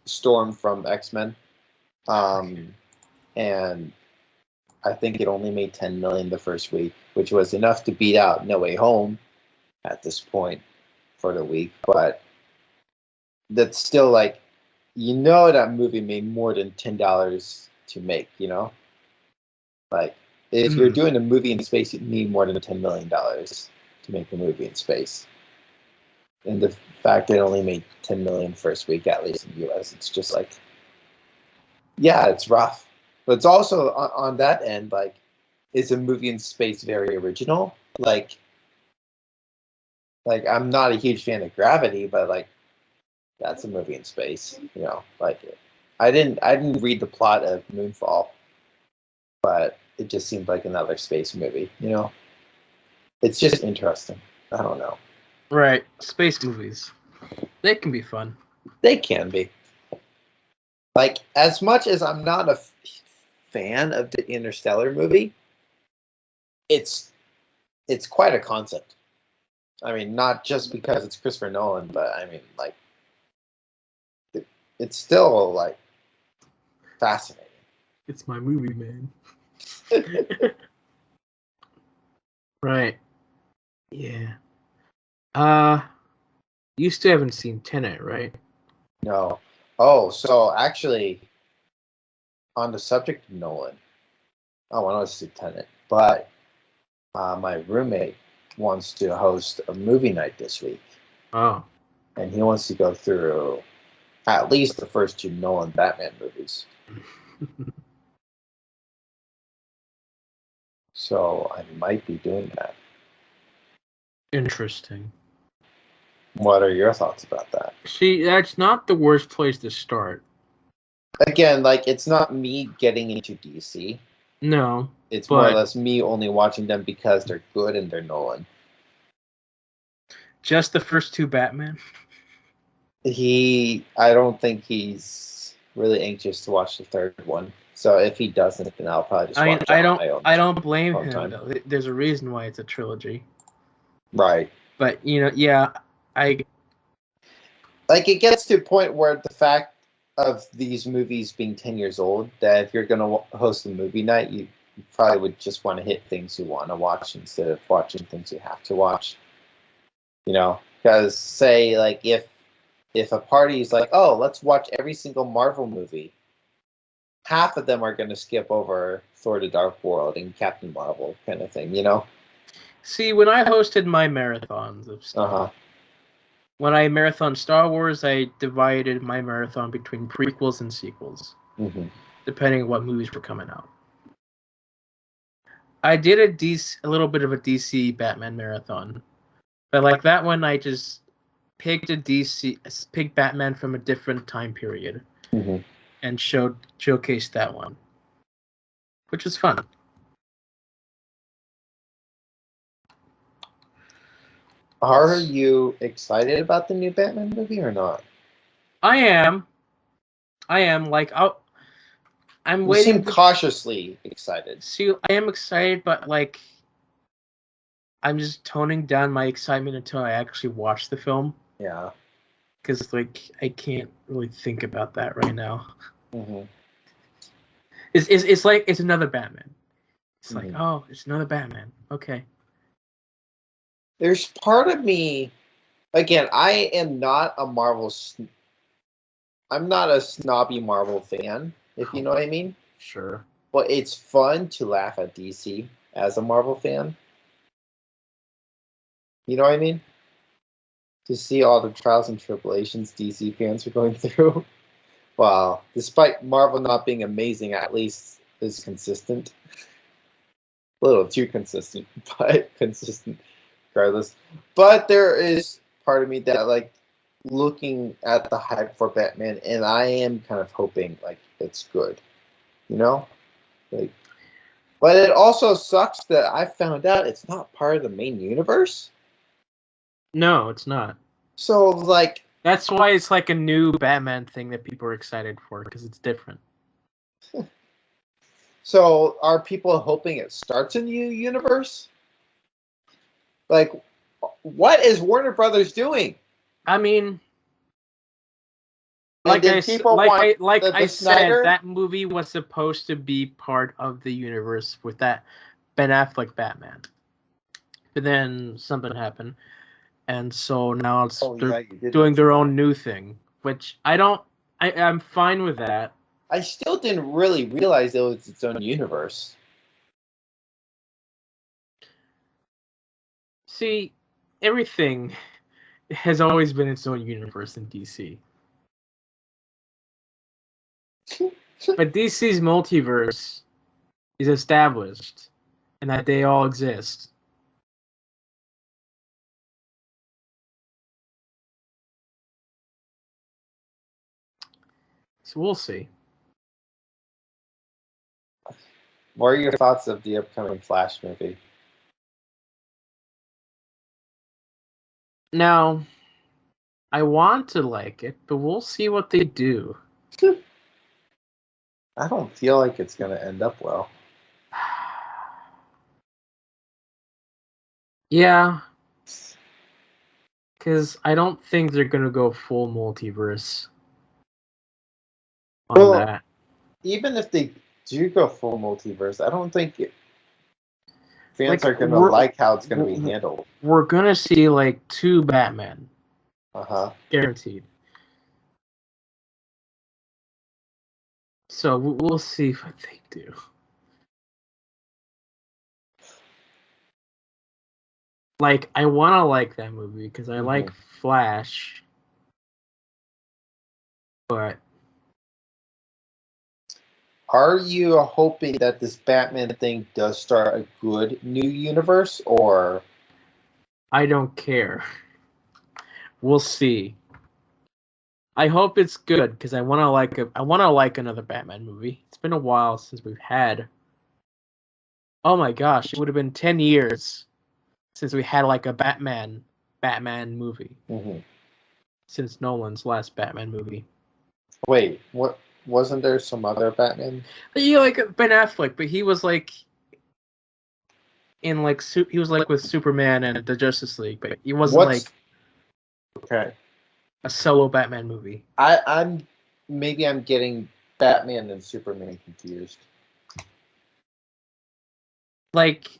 Storm from X-Men. And I think it only made 10 million the first week, which was enough to beat out No Way Home at this point for the week. But that's still like, that movie made more than $10 to make, Like, if you're doing a movie in space, you need more than $10 million to make a movie in space. And the fact it only made 10 million first week, at least in the US, it's just like, yeah, it's rough. But it's also on that end, like, is a movie in space very original? Like I'm not a huge fan of Gravity, but like, that's a movie in space, Like, I didn't read the plot of Moonfall, but it just seemed like another space movie, It's just interesting. I don't know. Right. Space movies. They can be fun. They can be. Like, as much as I'm not a fan of the Interstellar movie, it's quite a concept. I mean, not just because it's Christopher Nolan, but I mean, like, it's still, like, fascinating. It's my movie, man. Right. Yeah. You still haven't seen Tenet, right? No. Oh, so actually, on the subject of Nolan, I want to see Tenet, but my roommate wants to host a movie night this week. Oh. And he wants to go through at least the first two Nolan Batman movies. So I might be doing that. Interesting. What are your thoughts about that? See, that's not the worst place to start. Again, like, it's not me getting into DC. No. It's more or less me only watching them because they're good and they're Nolan. Just the first two Batman? I don't think he's really anxious to watch the third one. So if he doesn't, then I'll probably just watch it on my own. I don't blame him, though. There's a reason why it's a trilogy. Right. But, yeah, like, it gets to a point where the fact of these movies being 10 years old, that if you're going to host a movie night, you probably would just want to hit things you want to watch instead of watching things you have to watch. Because say, like, if a party is like, oh, let's watch every single Marvel movie, half of them are going to skip over Thor: The Dark World and Captain Marvel kind of thing, See, when I hosted my marathons of stuff, when I marathon Star Wars, I divided my marathon between prequels and sequels, depending on what movies were coming out. I did a little bit of a DC Batman marathon, but like that one, I just picked Batman from a different time period, and showcased that one, which was fun. Are you excited about the new Batman movie or not? I am. Like I'm You waiting seem to cautiously excited. see. I am excited, but like I'm just toning down my excitement until I actually watch the film. Yeah. Because like I can't really think about that right now. Mm-hmm. It's like it's another Batman. It's like, Mm-hmm. oh, it's another Batman. Okay. There's part of me, again, I am not a Marvel. I'm not a snobby Marvel fan, if you know what I mean. Sure. But it's fun to laugh at DC as a Marvel fan. You know what I mean? To see all the trials and tribulations DC fans are going through. Wow. Despite Marvel not being amazing, at least is consistent. A little too consistent, but consistent regardless. But there is part of me that like looking at the hype for Batman, and I am kind of hoping like it's good. You know? Like, but it also sucks that I found out it's not part of the main universe. No, it's not. So like, That's why it's like a new Batman thing that people are excited for because it's different. so are people hoping it starts a new universe? Like, what is Warner Brothers doing? I mean, And then people want I the said, Snyder. that movie was supposed to be part of the universe with that Ben Affleck Batman, but then something happened, and so now Oh they're yeah, you did doing their mention own that. new thing, which I don't. I'm fine with that. I still didn't really realize it was its own universe. See, everything has always been its own universe in DC. But DC's multiverse is established and that they all exist. So we'll see. What are your thoughts of the upcoming Flash movie? Now, I want to like it, but we'll see what they do. I don't feel like it's going to end up well. Yeah, because I don't think they're going to go full multiverse on Well, that. even if they do go full multiverse, I don't think fans Like, are going to like how it's going to be handled. we're going to see like two Batman. Uh-huh. Guaranteed. So we'll see what they do. Like, I want to like that movie because I like Flash, but Are you hoping that this Batman thing does start a good new universe, or I don't care. We'll see. I hope it's good because I want to like another Batman movie. It's been a while since we've had. Oh my gosh, it would have been 10 years since we had like a Batman movie since Nolan's last Batman movie. wait, what? Wasn't there some other Batman? Yeah, like Ben Affleck, but he was like in like he was like with Superman and the Justice League, but he wasn't like Okay? a solo Batman movie. I'm maybe I'm getting Batman and Superman confused. Like,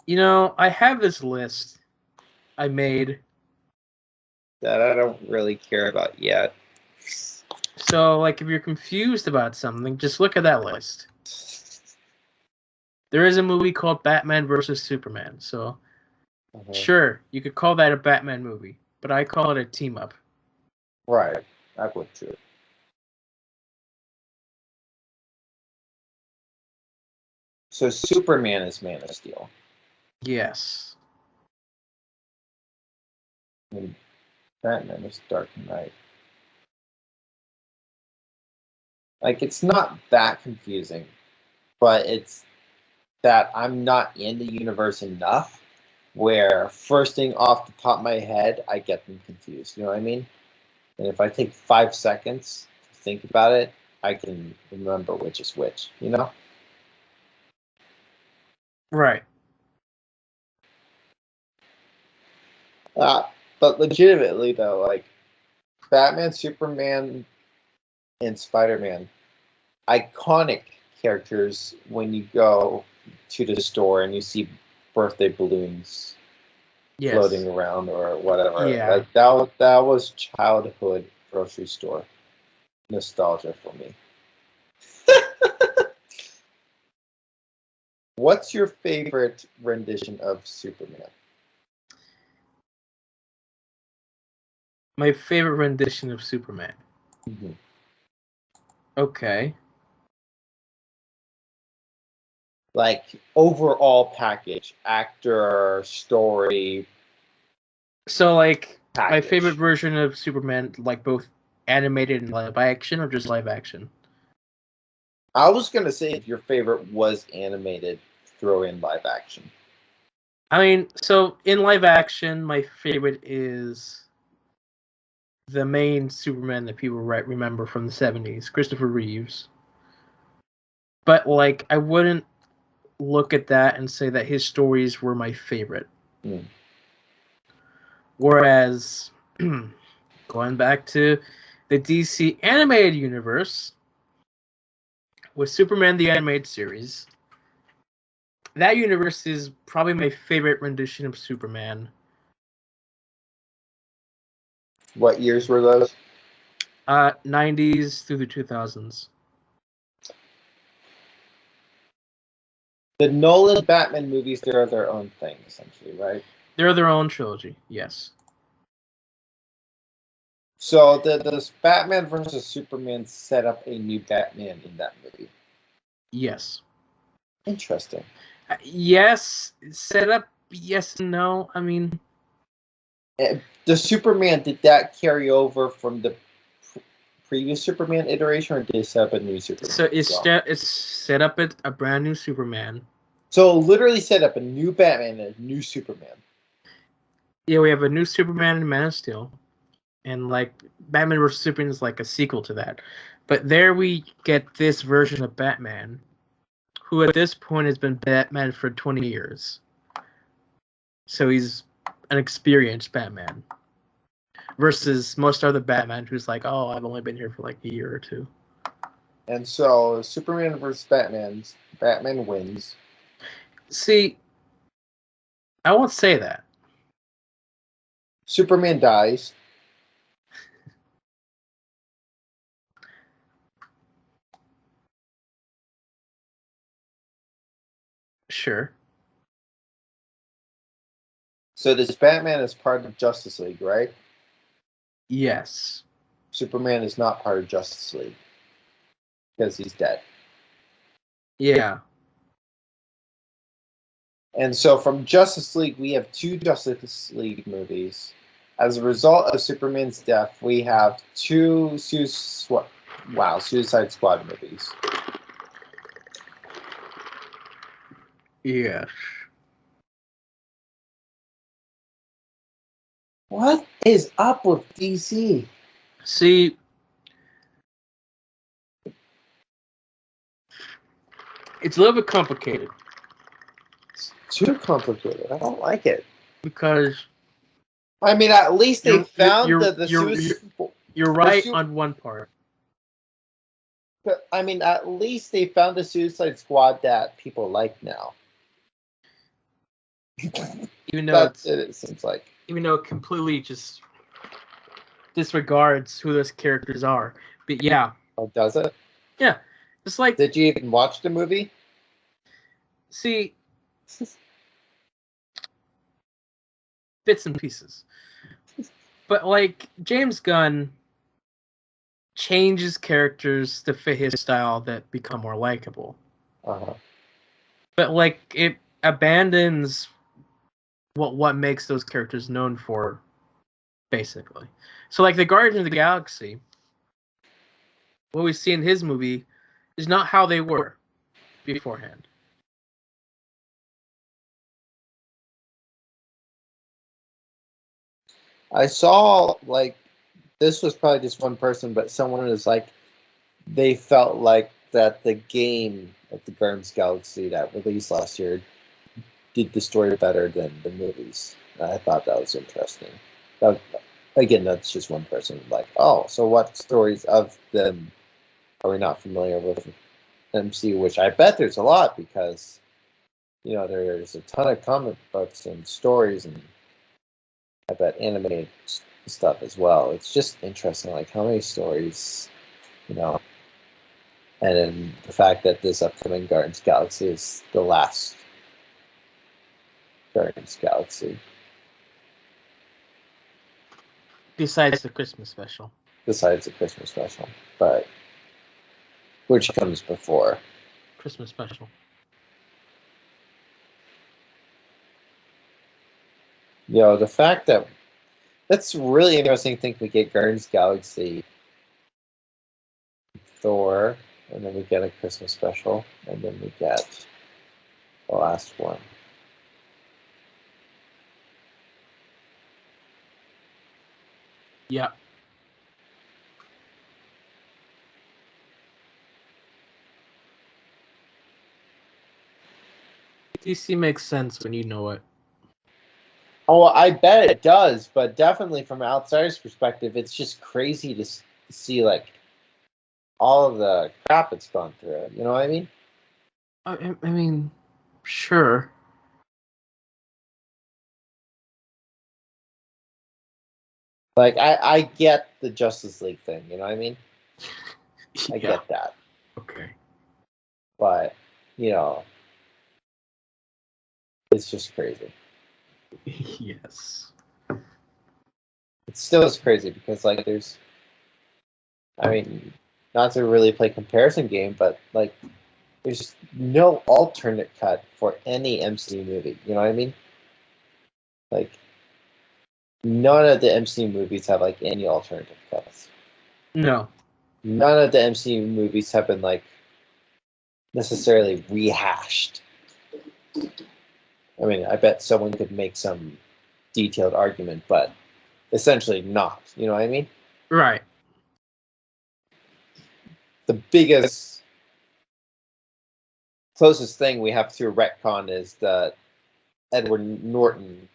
I have this list I made. That I don't really care about yet. So, like, if you're confused about something, just look at that list. There is a movie called Batman versus Superman. So, sure, you could call that a Batman movie, but I call it a team up. Right, I would too. So Superman is Man of Steel. Yes. And Batman is Dark Knight. Like, it's not that confusing, but it's that I'm not in the universe enough where first thing off the top of my head, I get them confused. You know what I mean? And if I take 5 seconds to think about it, I can remember which is which, you know? Right. But legitimately, though, like, Batman, Superman, and Spider-Man, iconic characters when you go to the store and you see birthday balloons floating around or whatever. Yeah. Like, that was childhood grocery store nostalgia for me. What's your favorite rendition of Superman? My favorite rendition of Superman. Mm-hmm. Okay. Like, overall package, actor, story. So, like, Package. my favorite version of Superman, like both animated and live action, or just live action? I was gonna say if your favorite was animated, throw in live action. I mean, so in live action, my favorite is the main Superman that people remember from the 70s, Christopher Reeves. But, like, I wouldn't look at that and say that his stories were my favorite. Mm. Whereas, going back to the DC animated universe, with Superman the Animated Series, that universe is probably my favorite rendition of Superman. What years were those? 90s through the 2000s. The Nolan Batman movies, they're their own thing, essentially, right? They're their own trilogy, yes. So does Batman versus Superman set up a new Batman in that movie? Yes. Interesting. Yes, set up, yes and no. I mean, The Superman, did that carry over from the previous Superman iteration, or did it set up a new Superman? so it's set up a brand new Superman. So literally set up a new Batman and a new Superman. Yeah, we have a new Superman and Man of Steel. And, like, Batman vs. Superman is like a sequel to that. But there we get this version of Batman, who at this point has been Batman for 20 years. So he's an experienced Batman. Versus most other Batman who's like, oh, I've only been here for like a year or two. And so Superman versus Batman wins. See, I won't say that. Superman dies. Sure. So this Batman is part of Justice League, right? Yes. Superman is not part of Justice League because he's dead. Yeah. And so from Justice League, we have 2 Justice League movies. As a result of Superman's death, we have 2 Suicide Squad movies. Yes. What is up with DC? See, it's a little bit complicated. It's too complicated. I don't like it. Because I mean, at least they found you're right on one part. I mean, at least they found the Suicide Squad that people like now. Even though it seems like. Even though it completely just disregards who those characters are. But yeah. Oh, does it? Yeah. It's like, did you even watch the movie? See, bits and pieces. But, like, James Gunn changes characters to fit his style that become more likable. Uh-huh. But, like, it abandons what makes those characters known for, basically. So, like, the Guardians of the Galaxy, what we see in his movie is not how they were beforehand. I saw like this was probably just one person, but someone was like they felt like that the game of the Guardians Galaxy that released last year did the story better than the movies. I thought that was interesting. That, again, that's just one person. Like, oh, so what stories of them are we not familiar with MCU? Which I bet there's a lot because there's a ton of comic books and stories, and I bet animated stuff as well. It's just interesting, like how many stories, you know, and then the fact that this upcoming Guardians Galaxy is the last Guardians Galaxy. Besides the Christmas special. Besides the Christmas special, but which comes before Christmas special. the fact that that's really interesting. I think we get Guardians Galaxy, Thor, and then we get a Christmas special, and then we get the last one. Yeah. DC makes sense when you know it. Oh, I bet it does, but definitely from an outsider's perspective, it's just crazy to see like all of the crap it's gone through. You know what I mean? I mean, sure. Like I get the Justice League thing. You know what I mean? I get that. Okay. But it's just crazy. Yes. It still is crazy because like there's, I mean, not to really play comparison game, but like there's no alternate cut for any MCU movie. You know what I mean? Like none of the MCU movies have like any alternative cuts. No. None of the MCU movies have been like necessarily rehashed. I mean, I bet someone could make some detailed argument, but essentially not. You know what I mean? Right. The biggest, closest thing we have to a retcon is the Edward Norton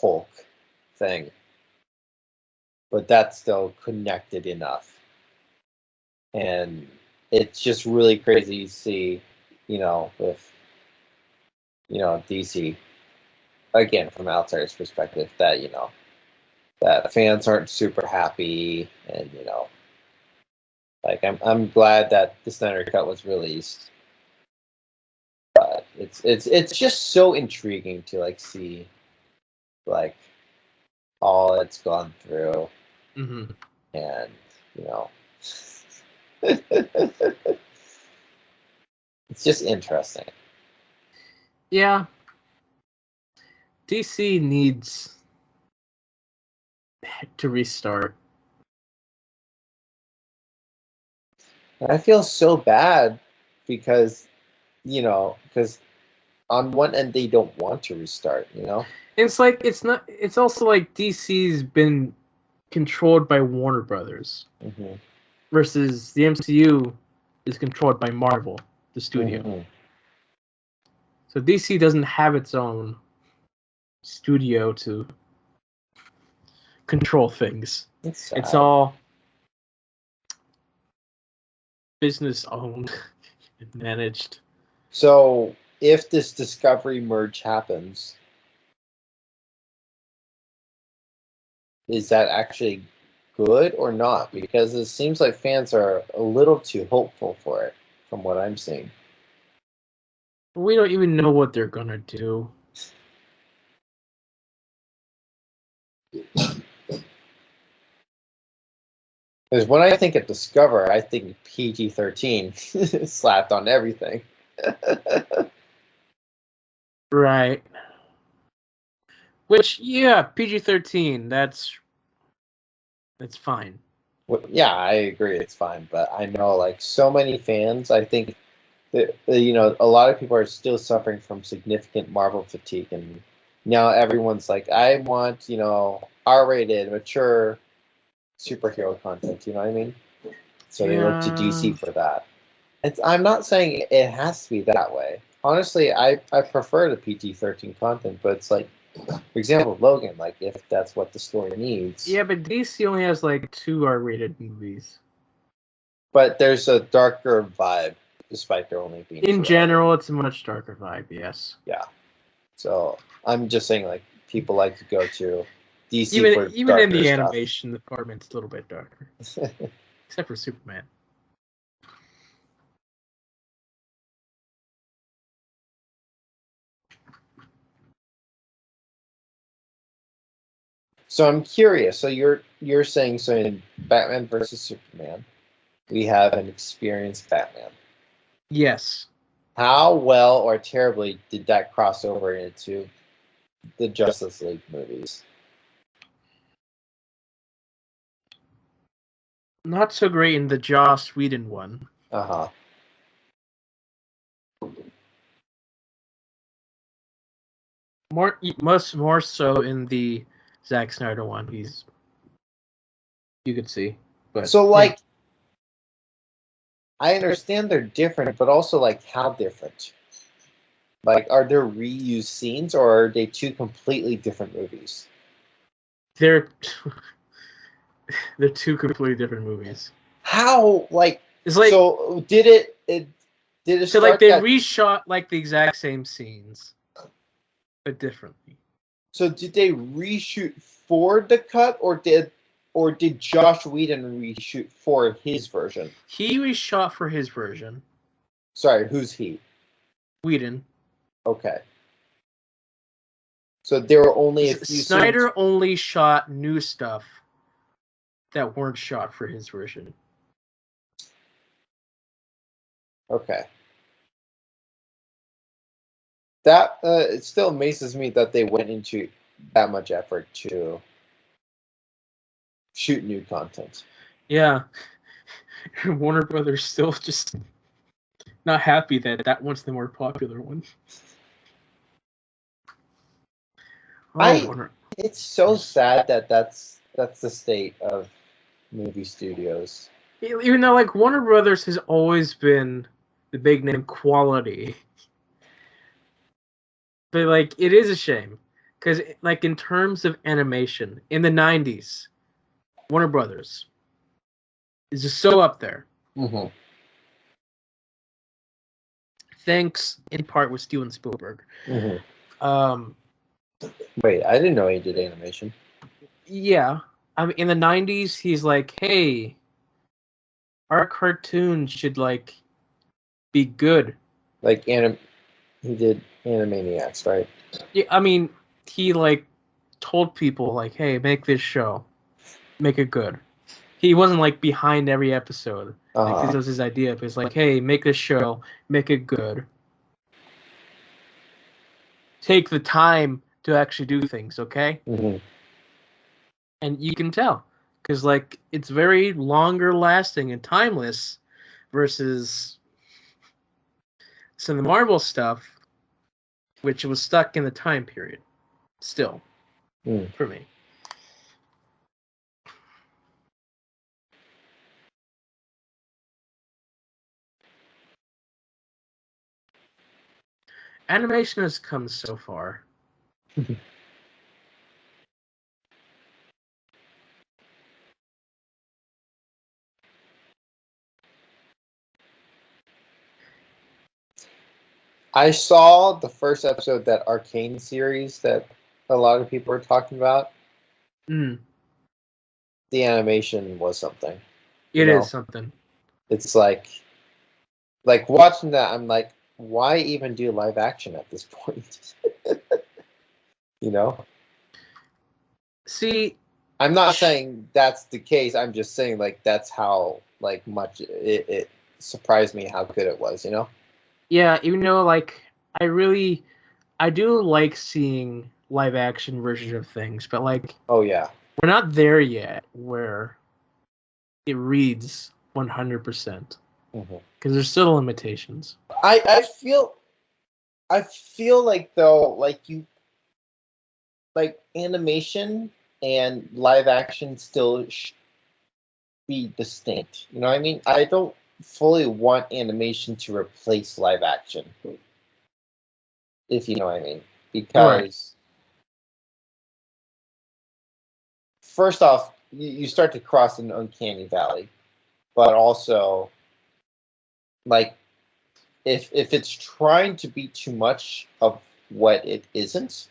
Hulk thing, but that's still connected enough, and it's just really crazy to see, with DC again from an outsider's perspective that that fans aren't super happy, and like I'm glad that the Snyder Cut was released, but it's just so intriguing to like see like all it's gone through, Mm-hmm. and it's just interesting. Yeah. DC needs to restart. And I feel so bad because because on one end they don't want to restart. It's like it's not. It's also like DC's been controlled by Warner Brothers Mm-hmm. versus the MCU is controlled by Marvel, the studio. Mm-hmm. So DC doesn't have its own studio to control things. It's all business owned and managed. So if this Discovery merge happens, is that actually good or not? Because it seems like fans are a little too hopeful for it, from what I'm seeing. We don't even know what they're gonna do. Because when I think of Discover, I think PG-13 slapped on everything. Right. Which, yeah, PG-13. That's fine. Well, yeah, I agree, it's fine, but I know like so many fans. I think that a lot of people are still suffering from significant Marvel fatigue, and Now everyone's like, I want, R-rated, mature superhero content. You know what I mean? So they look to DC for that. I'm not saying it has to be that way. Honestly, I prefer the PG-13 content, but it's like, for example, Logan, like if that's what the story needs. Yeah, but DC only has like 2 R-rated movies. But there's a darker vibe, despite there only being In 2 general, it's a much darker vibe, yes. Yeah. So I'm just saying, like, people like to go to DC for Even darker in the stuff. animation department, it's a little bit darker. Except for Superman. So I'm curious. So you're saying, so in Batman versus Superman, we have an experienced Batman. Yes. How well or terribly did that cross over into the Justice League movies? Not so great in the Joss Whedon one. Uh-huh. More so in the Zack Snyder one. You could see. But So, like, I understand they're different, but also, like, how different? Like, are there reused scenes, or are they 2 completely different movies? they're 2 completely different movies. How, like, It's like, so did it so start like they that, reshot like the exact same scenes, but differently. so did they reshoot for the cut, or did Josh Whedon reshoot for his version? He reshot for his version. Sorry, who's he? Whedon. Okay. So there were only a few Snyder scenes. only shot new stuff that weren't shot for his version. Okay. That it still amazes me that they went into that much effort to shoot new content. Yeah. Warner Brothers still just not happy that one's the more popular one. It's so sad that that's the state of movie studios. Even though like Warner Brothers has always been the big name quality, but like it is a shame because like in terms of animation in the '90s, Warner Brothers is just so up there. Mm-hmm. Thanks in part with Steven Spielberg. Mm-hmm. Wait, I didn't know he did animation. Yeah, I mean in the '90s, he's like, hey, our cartoons should like be good. Like he did Animaniacs, right? Yeah, I mean he like told people like, hey, make this show, make it good. He wasn't like behind every episode. Like this was his idea. But it's like, hey, make this show, make it good. Take the time to actually do things, okay? Mm-hmm. And you can tell because like it's very longer lasting and timeless versus some of the Marvel stuff, which was stuck in the time period. Still, for me. Animation has come so far. I saw the first episode of that Arcane series that a lot of people are talking about. Mm. The animation was something. It is something. It's like watching that, I'm like, why even do live action at this point? You know? See, I'm not saying that's the case. I'm just saying like that's how like much it surprised me how good it was, you know? yeah, even though like I do like seeing live action versions of things, but like Oh yeah. we're not there yet where it reads 100% because there's still limitations. I feel like though, like like animation and live action still be distinct. You know what I mean? I don't fully want animation to replace live action, if you know what I mean. Right. Because first off, you start to cross an uncanny valley, but also like if it's trying to be too much of what it isn't,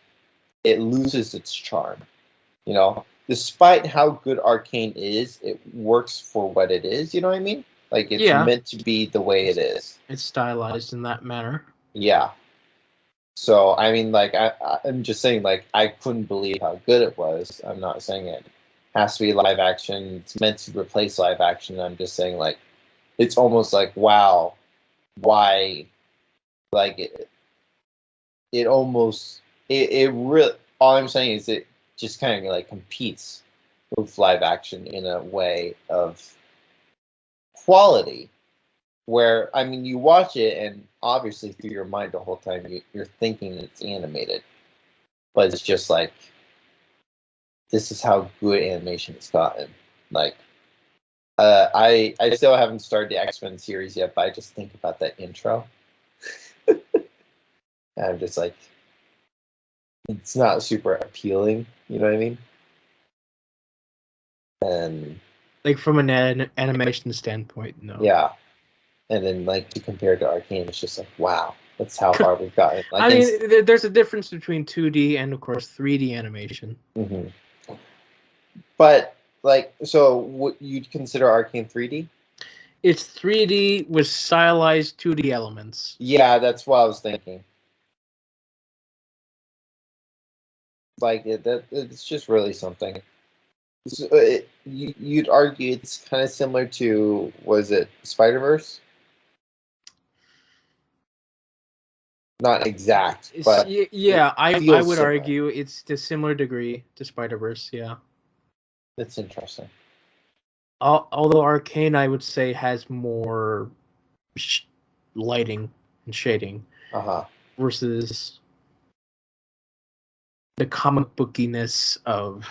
it loses its charm. You know, despite how good Arcane is, it works for what it is. You know what I mean? Like it's Yeah. meant to be the way it is. It's stylized in that manner. Yeah. So I mean, like I'm just saying, like I couldn't believe how good it was. I'm not saying it has to be live action. It's meant to replace live action. I'm just saying, like it's almost like wow, why? Like it almost it really. All I'm saying is it just kind of like competes with live action in a way of quality. Where I mean, you watch it and obviously through your mind the whole time you're thinking it's animated, but it's just like this is how good animation has gotten. Like, I still haven't started the X-Men series yet, but I just think about that intro, and I'm just like, it's not super appealing. You know what I mean? And Like from an animation standpoint, no. yeah, and then like to compare to Arcane, it's just like, wow, that's how far we've gotten. Like, I mean, there's a difference between 2D and, of course, 3D animation. mm-hmm. But like, so what you'd consider Arcane 3D? It's 3D with stylized 2D elements. Yeah, that's what I was thinking. Like it's just really something. So you'd argue it's kind of similar to, was it Spider-Verse? Not exact, but Yeah, I feels would similar. argue it's to similar degree to Spider-Verse, yeah. That's interesting. Although Arcane, I would say, has more lighting and shading Uh-huh. versus the comic bookiness of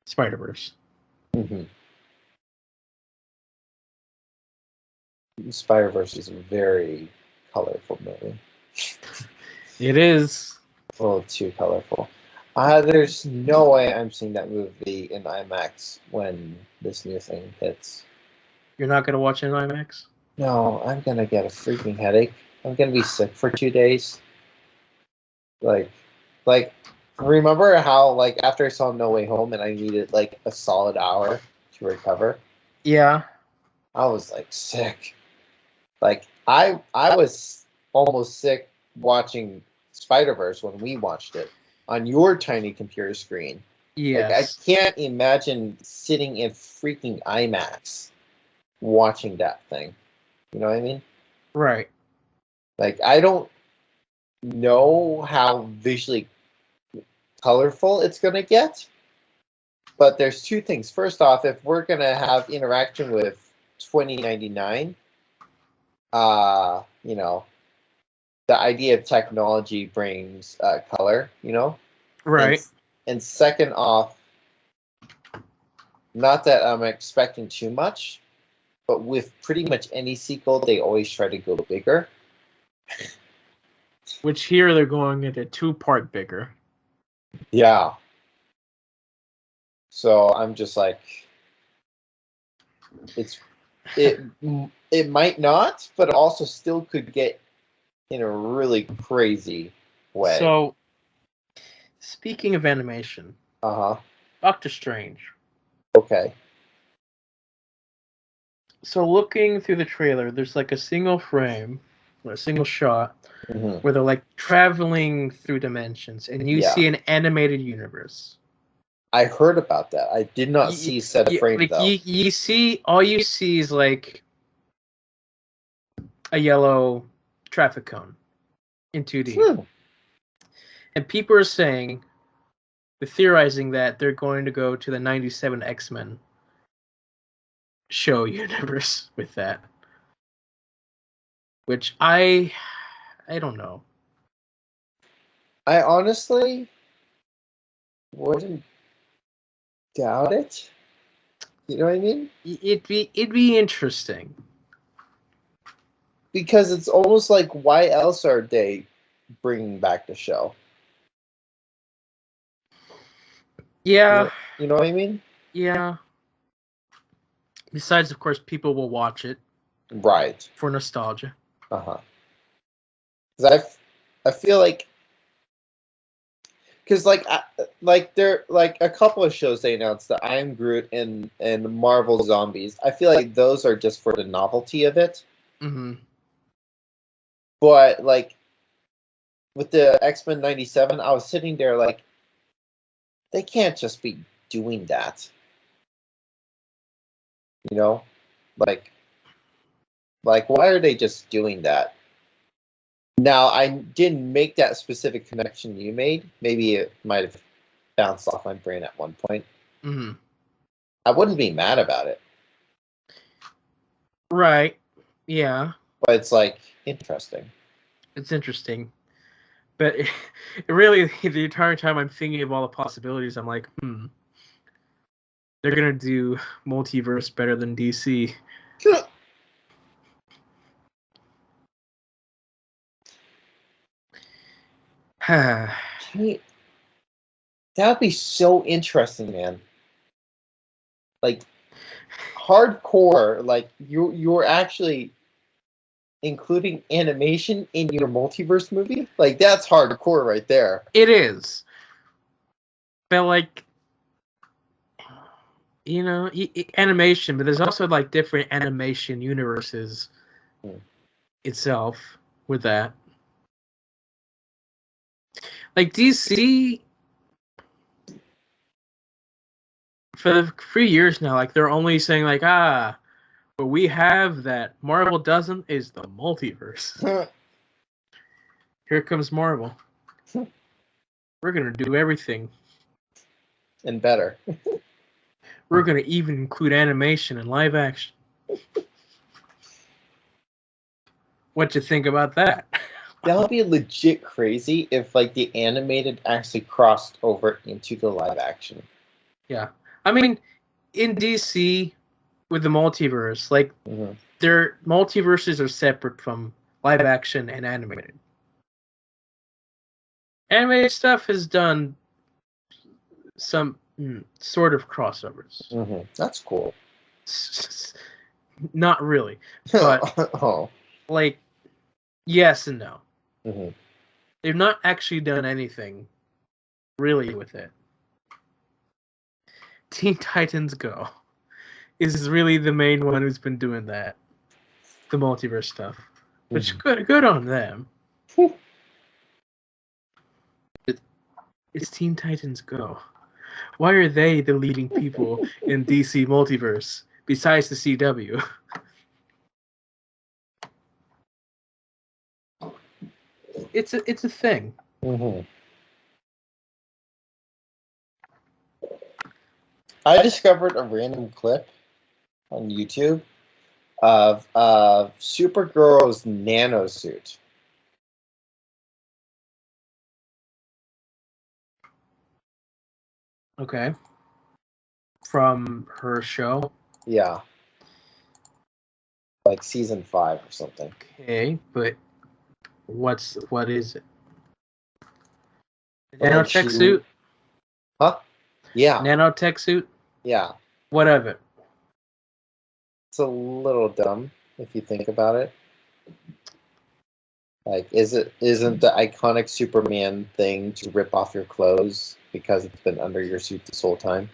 Spider-Verse. Mm-hmm. Spider-Verse is a very colorful movie. It is. A little too colorful. There's no way I'm seeing that movie in IMAX when this new thing hits. You're not gonna watch it in IMAX? No, I'm gonna get a freaking headache. I'm gonna be sick for 2 days. Like, like, remember how like after I saw No Way Home and I needed like a solid hour to recover? Yeah. I was like sick. Like I was almost sick watching Spider-Verse when we watched it on your tiny computer screen. Like I Yes. can't imagine sitting in freaking IMAX watching that thing. You know what I mean? Right. Like I don't know how visually colorful it's gonna get, but there's two things. First off, if we're gonna have interaction with 2099, you know, the idea of technology brings color, you know, and Right. and second off, not that I'm expecting too much, but with pretty much any sequel, they always try to go bigger. Which here they're going into 2-part bigger. Yeah. So I'm just like, it's it it might not, but also still could get in a really crazy way. So, speaking of animation, Uh huh. Doctor Strange. Okay. So looking through the trailer, there's like a single frame or a single shot Hmm. where they're like traveling through dimensions, and you Yeah. see an animated universe. I heard about that. I did not see said frame Like though. you see, all you see is like a yellow traffic cone in 2D, Hmm. and people are saying, they're theorizing that they're going to go to the '97 X-Men show universe with that, which I don't know. I honestly wouldn't doubt it. You know what I mean? It'd be interesting. Because it's almost like, why else are they bringing back the show? Yeah. You know what I mean? Yeah. Besides, of course, people will watch it. Right. For nostalgia. Uh-huh. Because I feel like... Because, there, a couple of shows they announced, that I Am Groot and Marvel Zombies. I feel like those are just for the novelty of it. Mm-hmm. But, with the X-Men 97, I was sitting there they can't just be doing that. You know? Why are they just doing that? Now, I didn't make that specific connection you made. Maybe it might have bounced off my brain at one point. Mm-hmm. I wouldn't be mad about it. Right. Yeah. But it's, interesting. It's interesting. But it really, the entire time I'm thinking of all the possibilities, I'm like, they're going to do multiverse better than DC. That would be so interesting, man. Hardcore, you're actually including animation in your multiverse movie? That's hardcore right there. It is. But, animation, but there's also, different animation universes itself with that. DC... for a few years now, they're only saying but we have that Marvel doesn't is the multiverse. Here comes Marvel. We're gonna do everything. And better. We're gonna even include animation and live action. What you think about that? That would be legit crazy if the animated actually crossed over into the live action. Yeah. I mean, in DC with the multiverse, their multiverses are separate from live action and animated. Animated stuff has done some sort of crossovers. Mm-hmm. That's cool. Not really, but yes and no. Mm-hmm. They've not actually done anything really with it. Teen Titans Go is really the main one who's been doing that, the multiverse stuff, which good on them. It's Teen Titans Go. Why are they the leading people in DC multiverse besides the CW? It's a thing. Mm-hmm. I discovered a random clip on YouTube of Supergirl's nanosuit. Okay. From her show? Yeah. Season 5 or something. Okay, but what is it? Nanotech suit? Huh? Yeah. Nanotech suit? Yeah. What of it? It's a little dumb if you think about it. Isn't the iconic Superman thing to rip off your clothes because it's been under your suit this whole time?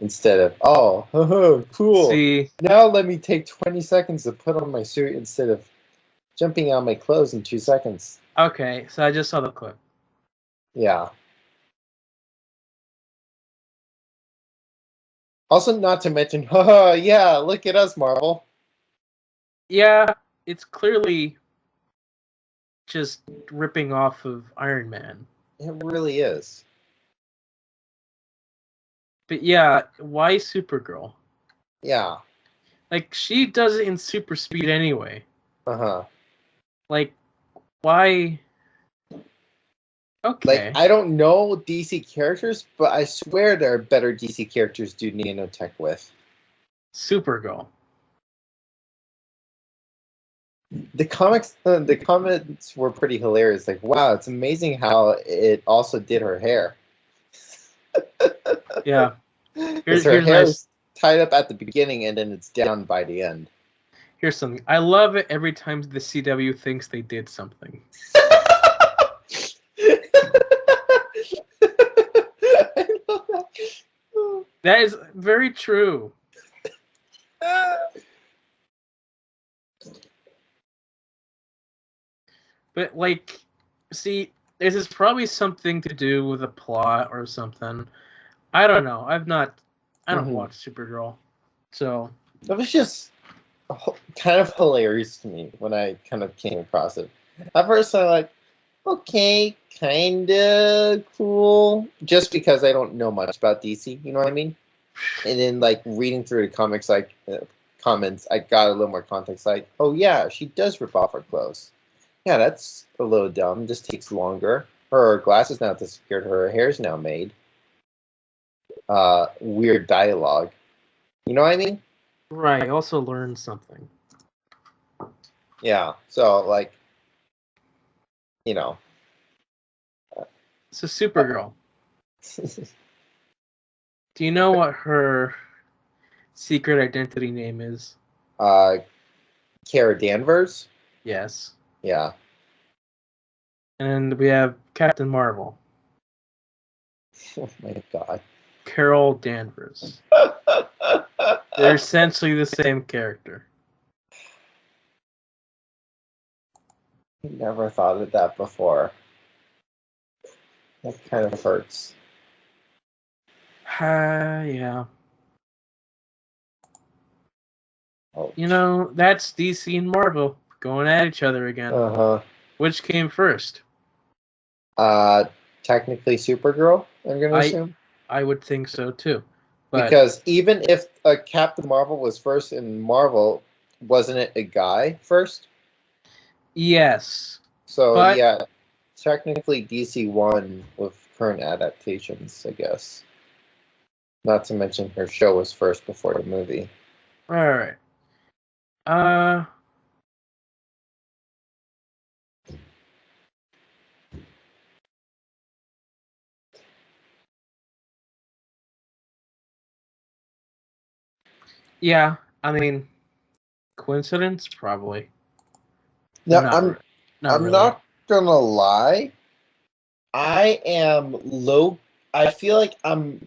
Instead of, cool. See, now let me take 20 seconds to put on my suit instead of jumping out my clothes in 2 seconds. Okay, so I just saw the clip. Yeah. Also, not to mention, yeah, look at us, Marvel. Yeah, it's clearly just ripping off of Iron Man. It really is. But yeah, why Supergirl? Yeah. She does it in super speed anyway. Uh-huh. Why? Okay. I don't know DC characters, but I swear there are better DC characters to do nanotech with. Supergirl. The comments were pretty hilarious. Like, wow, it's amazing how it also did her hair. Yeah. Because her Here's hair nice. is tied up at the beginning and then it's down by the end. Here's something. I love it every time the CW thinks they did something. I love that. That is very true. But like, see, this is probably something to do with a plot or something. I don't know. I don't watch Supergirl, so It was just kind of hilarious to me when I kind of came across it. At first, I like, okay, kind of cool, just because I don't know much about DC. You know what I mean? And then, like, reading through the comics, comments, I got a little more context. Like, oh yeah, she does rip off her clothes. Yeah, that's a little dumb. Just takes longer. Her glasses now disappeared. Her hair's now made. Weird dialogue. You know what I mean? right. I also learned something. Yeah. So, like, you know. So Supergirl. Do you know what her secret identity name is? Kara Danvers. Yes. Yeah. And we have Captain Marvel, Oh my god. Carol Danvers. They're essentially the same character. Never thought of that before. That kind of hurts. Yeah. Oh. You know, that's DC and Marvel going at each other again. Uh-huh. Which came first? Technically Supergirl, I'm gonna assume. I would think so too. But Because even if Captain Marvel was first in Marvel, wasn't it a guy first? yes. So But yeah, technically DC won with current adaptations, I guess. Not to mention her show was first before the movie. alright. Yeah, I mean, coincidence? Probably. No, Not I'm really. not gonna lie. I am low. I feel like I'm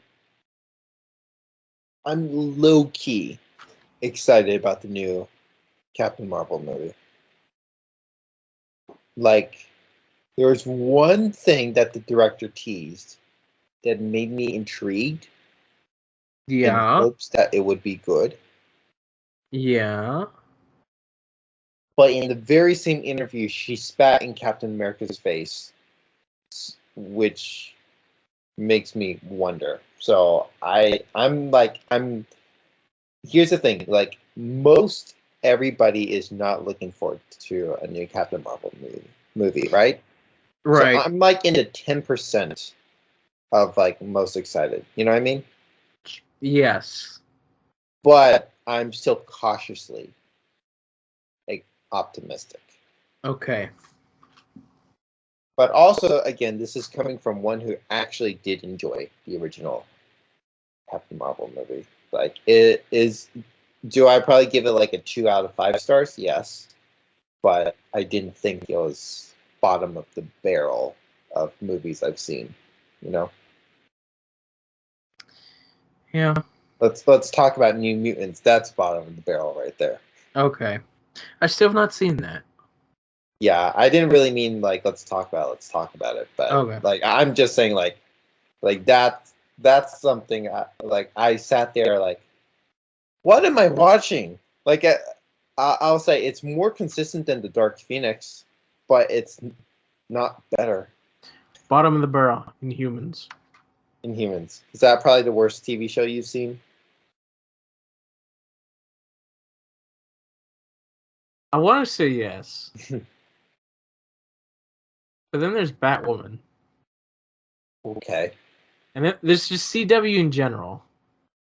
low key excited about the new Captain Marvel movie. Like, there was one thing that the director teased that made me intrigued in Yeah. hopes that it would be good. Yeah. But in the very same interview, she spat in Captain America's face, which makes me wonder. So I'm. Here's the thing: like, most everybody is not looking forward to a new Captain Marvel movie, right? So Right. I'm like in the 10% of like most excited. You know what I mean? Yes. But I'm still cautiously like optimistic. Okay. But also, again, this is coming from one who actually did enjoy the original Captain Marvel movie. Like, it is. Do I probably give it like a 2 out of 5 stars? Yes, but I didn't think it was bottom of the barrel of movies I've seen. You know. Yeah. Let's talk about New Mutants. That's bottom of the barrel right there. Okay. I still have not seen that. Yeah, I didn't really mean like let's talk about it, but Okay. like I'm just saying like that's something I sat there like, what am I watching? Like, I'll say it's more consistent than the Dark Phoenix, but it's not better. Bottom of the barrel in humans. In Humans. Is that probably the worst TV show you've seen? I want to say yes. But then there's Batwoman. Okay. And this is CW in general.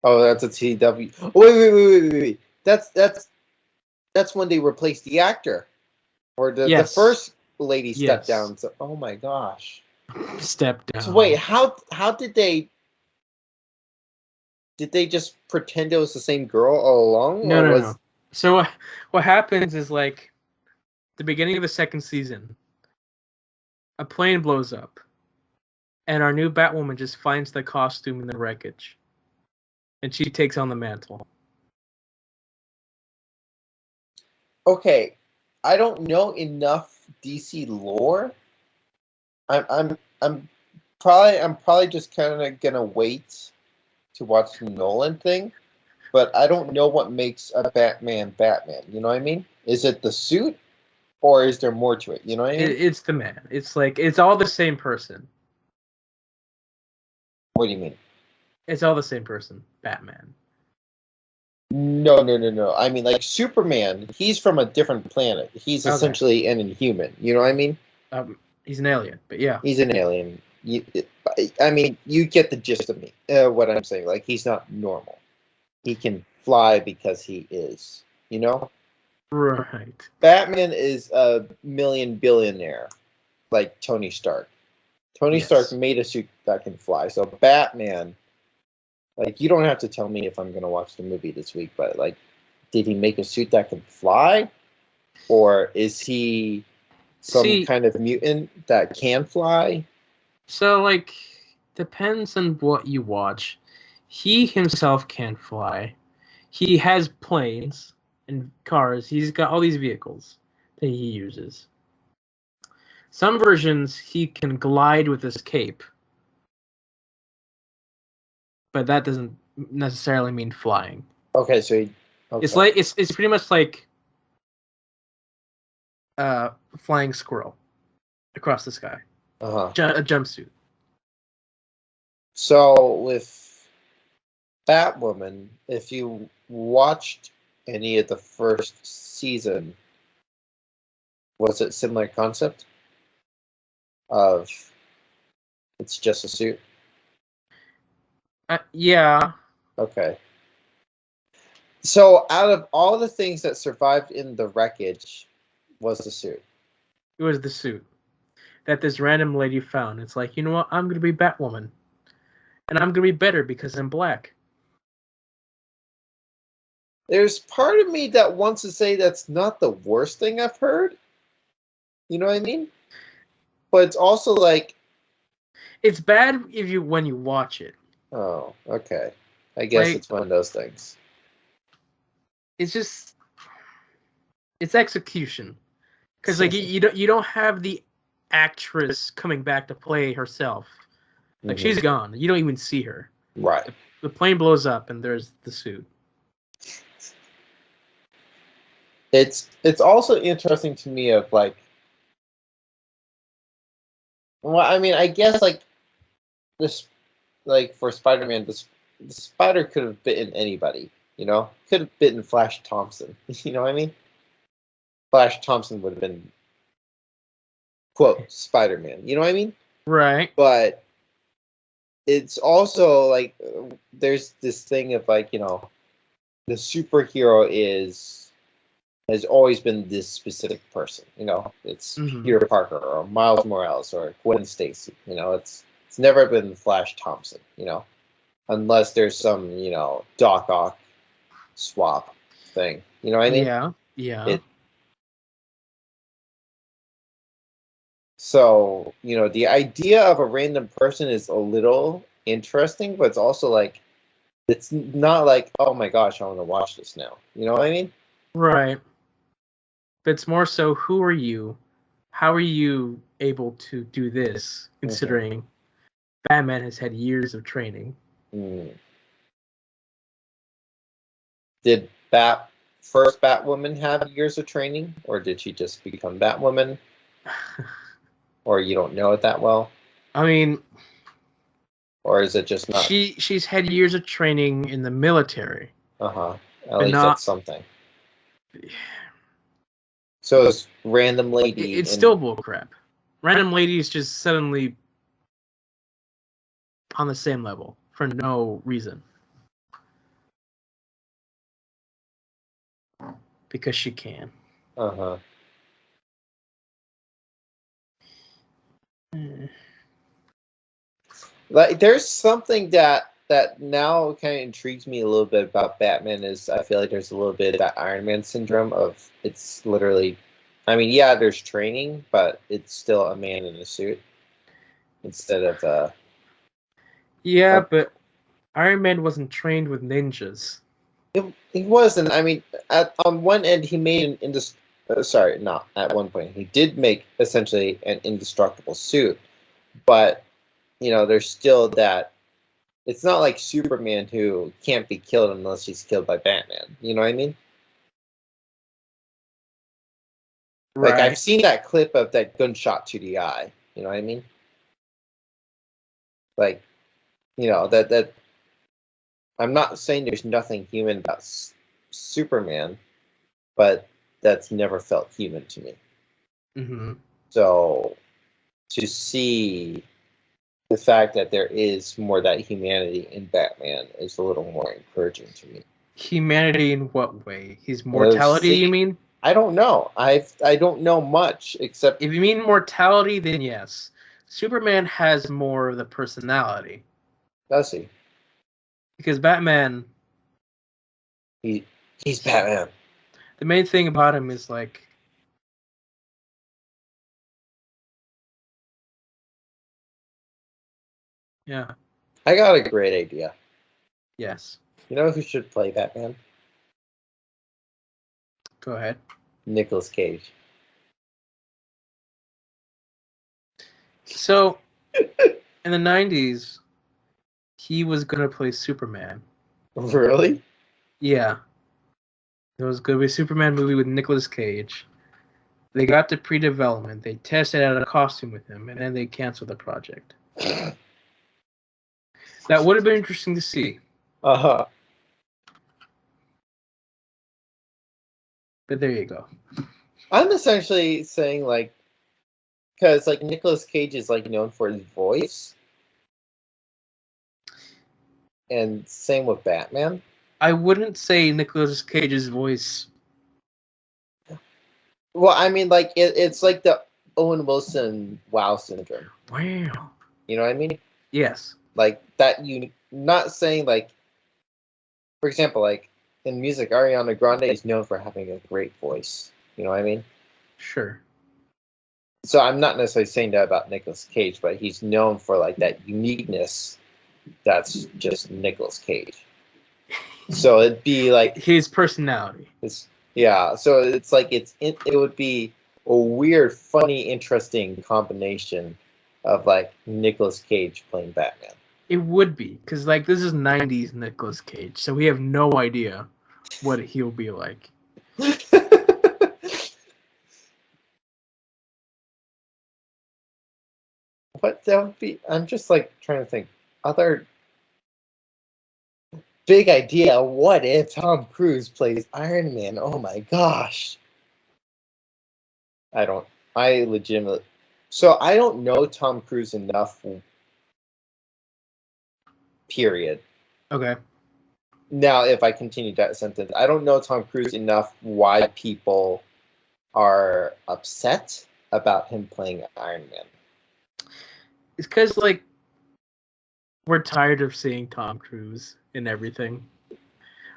Oh, that's a TW. Oh, wait. That's when they replaced the actor, or the Yes. first lady stepped Yes. down. So, oh my gosh. Step down. So wait, how did they just pretend it was the same girl all along? No. So what happens is, like, the beginning of the second season, a plane blows up, and our new Batwoman just finds the costume in the wreckage, and she takes on the mantle. Okay, I don't know enough DC lore. I'm probably just kind of gonna wait to watch the Nolan thing, but I don't know what makes a Batman Batman. You know what I mean? Is it the suit, or is there more to it? You know what I mean? It's the man. It's like, it's all the same person. What do you mean? It's all the same person. Batman. No. I mean, like Superman, he's from a different planet. He's Okay. essentially an inhuman. You know what I mean? He's an alien, but yeah. He's an alien. I mean, you get the gist of me. What I'm saying, like he's not normal. He can fly because he is. You know, Right. Batman is a million billionaire, like Tony Stark. Tony Stark made a suit that can fly. So Batman, like, you don't have to tell me if I'm gonna watch the movie this week, but like, did he make a suit that can fly, or is he some kind of mutant that can fly? So, like, depends on what you watch. He himself can't fly. He has planes and cars. He's got all these vehicles that he uses. Some versions he can glide with his cape, but that doesn't necessarily mean flying. Okay, so It's like it's pretty much like flying squirrel across the sky. uh-huh. A jumpsuit. So with Batwoman, if you watched any of the first season, was it similar concept of it's just a suit? Yeah. Okay. So out of all the things that survived in the wreckage, was the suit? It was the suit that this random lady found. It's like, you know what? I'm gonna be Batwoman, and I'm gonna be better because I'm black. There's part of me that wants to say that's not the worst thing I've heard. You know what I mean? But it's also like, it's bad when you watch it. Oh, okay. I guess like, it's one of those things. It's just it's execution, because like you don't have the actress coming back to play herself. Like, she's gone. You don't even see her. Right. The plane blows up and there's the suit. It's also interesting to me of like, well, I mean, I guess like this, like for Spider-Man, the spider could have bitten anybody. You know, could have bitten Flash Thompson. You know what I mean? Flash Thompson would have been quote Spider-Man. You know what I mean? Right. But it's also like there's this thing of like, you know, the superhero has always been this specific person. You know, it's Peter Parker or Miles Morales or Gwen Stacy. You know, it's never been Flash Thompson. You know, unless there's some, you know, Doc Ock swap thing. You know what I mean? Yeah. So, you know, the idea of a random person is a little interesting, but it's also like, it's not like, oh my gosh, I want to watch this now. You know what I mean? Right. But it's more so, who are you? How are you able to do this, considering Batman has had years of training? Did first Batwoman have years of training, or did she just become Batwoman? Or you don't know it that well? I mean, or is it just not? She's had years of training in the military. At least that's something. So it's random lady. It's still bullcrap. Random lady is just suddenly on the same level for no reason. Because she can. Uh-huh. Like, there's something that now kind of intrigues me a little bit about Batman is I feel like there's a little bit of that Iron Man syndrome of it's literally, I mean, yeah, there's training, but it's still a man in a suit instead of Yeah, but Iron Man wasn't trained with ninjas. He wasn't. I mean, on one end, he made an sorry, not at one point. He did make essentially an indestructible suit, but there's still that. It's not like Superman who can't be killed unless he's killed by Batman. You know what I mean? Right. Like I've seen that clip of that gunshot to the eye. You know what I mean? Like, that. I'm not saying there's nothing human about Superman, but that's never felt human to me. Mm-hmm. So to see the fact that there is more of that humanity in Batman is a little more encouraging to me. Humanity in what way? His mortality, you mean? I don't know. I don't know much except. If you mean mortality, then yes. Superman has more of the personality. Does he? Because Batman. He's Batman. The main thing about him is like. Yeah. I got a great idea. Yes. You know who should play Batman? Go ahead. Nicolas Cage. So, in the 90s, he was going to play Superman. Really? Yeah. It was going to be a Superman movie with Nicolas Cage. They got to pre-development. They tested out a costume with him, and then they canceled the project. That would have been interesting to see. Uh-huh. But there you go. I'm essentially saying, like, because, like, Nicolas Cage is, like, known for his voice. And same with Batman. I wouldn't say Nicolas Cage's voice. Well, I mean, like, it's like the Owen Wilson wow syndrome. Wow. You know what I mean? Yes. Like, that not saying, like, for example, like, in music, Ariana Grande is known for having a great voice. You know what I mean? Sure. So I'm not necessarily saying that about Nicolas Cage, but he's known for, like, that uniqueness that's just Nicolas Cage. So it'd be like his personality. Yeah, so it's like it would be a weird, funny, interesting combination of like Nicolas Cage playing Batman. It would be because like this is 90s Nicolas Cage, so we have no idea what he'll be like. What that would be? I'm just like trying to think. Other big idea. What if Tom Cruise plays Iron Man? Oh my gosh. I legitimately. So I don't know Tom Cruise enough. Period. Okay. Now, if I continue that sentence, I don't know Tom Cruise enough why people are upset about him playing Iron Man. It's because like we're tired of seeing Tom Cruise in everything.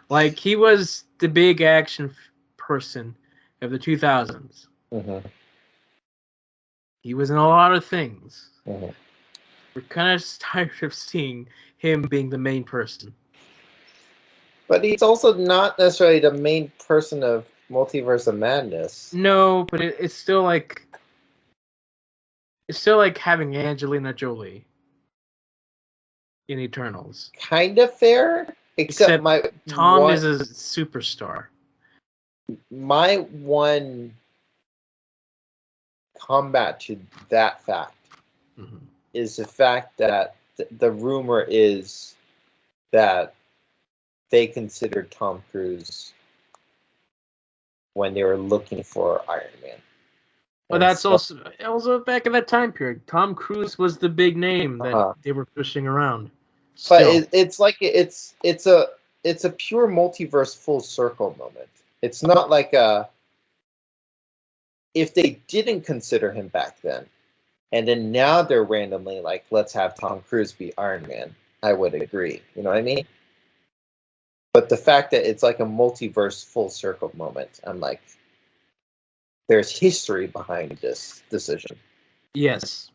Like he was the big action person of the 2000s. Mm-hmm. He was in a lot of things. Mm-hmm. We're kind of tired of seeing him being the main person. But he's also not necessarily the main person of Multiverse of Madness. No, but it's still like having Angelina Jolie in Eternals. Kind of fair, except Tom is a superstar. My one combat to that fact is the fact that the rumor is that they considered Tom Cruise when they were looking for Iron Man. But that's also back in that time period. Tom Cruise was the big name that they were pushing around. But it's like it's a pure multiverse full circle moment. It's not like if they didn't consider him back then, and then now they're randomly like, let's have Tom Cruise be Iron Man. I would agree. You know what I mean? But the fact that it's like a multiverse full circle moment, I'm like, there's history behind this decision. Yes.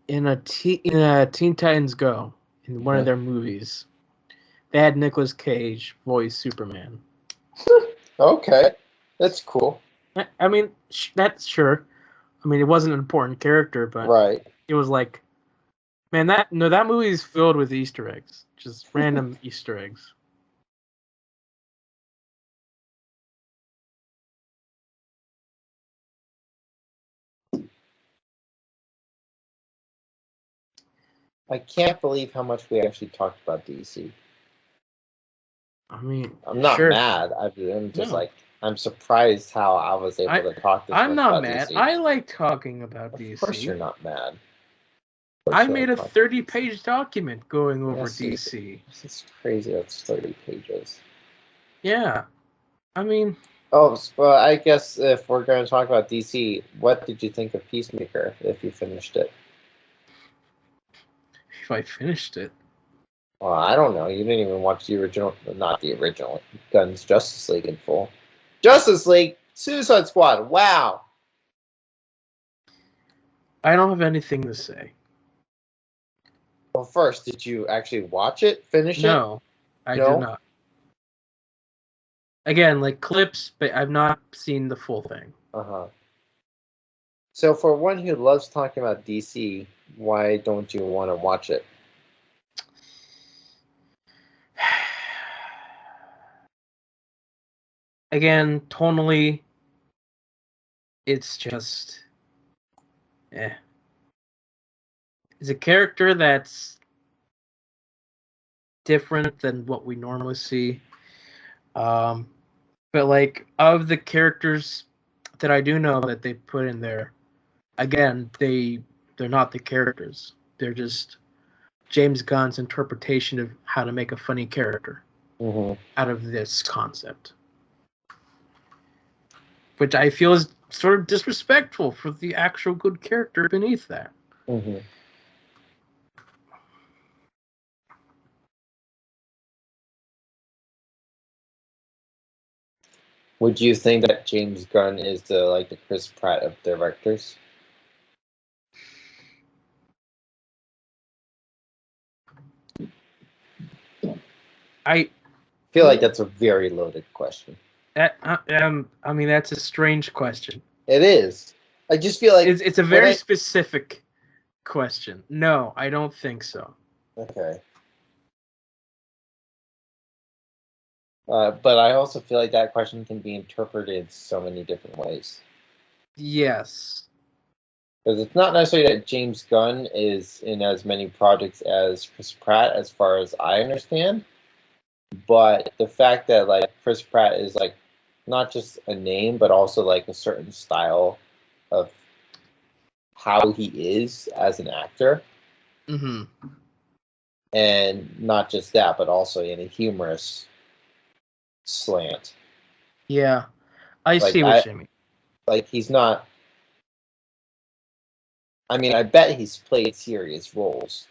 In a Teen Titans Go, in one of their movies, they had Nicolas Cage voice Superman. Okay, that's cool. I mean, that's sure. I mean, it wasn't an important character, but it was like, man, that movie is filled with Easter eggs, just random Easter eggs. I can't believe how much we actually talked about DC. I mean, I'm not mad. I'm just like, I'm surprised how I was able to talk this much about DC. I'm not mad. I like talking about DC. Of course you're not mad. I made a 30-page document going over DC. This is crazy. That's 30 pages. Yeah. I mean... Oh, well, I guess if we're going to talk about DC, what did you think of Peacemaker, if you finished it? If I finished it? Well, I don't know. You didn't even watch the original, not the original, Gunn's Justice League in full. Justice League, Suicide Squad, wow! I don't have anything to say. Well, first, did you actually watch it, finish it? No, I did not. Again, like clips, but I've not seen the full thing. So for one who loves talking about DC, why don't you want to watch it? Again, tonally, it's just... It's a character that's different than what we normally see. But like, of the characters that I do know that they put in there, again, they're not the characters. They're just James Gunn's interpretation of how to make a funny character out of this concept. Which I feel is sort of disrespectful for the actual good character beneath that. Would you think that James Gunn is the Chris Pratt of directors? I feel like that's a very loaded question. I mean, that's a strange question. It is. I just feel like it's a very specific question. No, I don't think so. Okay. But I also feel like that question can be interpreted so many different ways. Yes. Because it's not necessarily that James Gunn is in as many projects as Chris Pratt, as far as I understand. But the fact that Chris Pratt is not just a name, but also a certain style of how he is as an actor. And not just that, but also in a humorous slant. Yeah, I see what you mean. He's not. I mean, I bet he's played serious roles,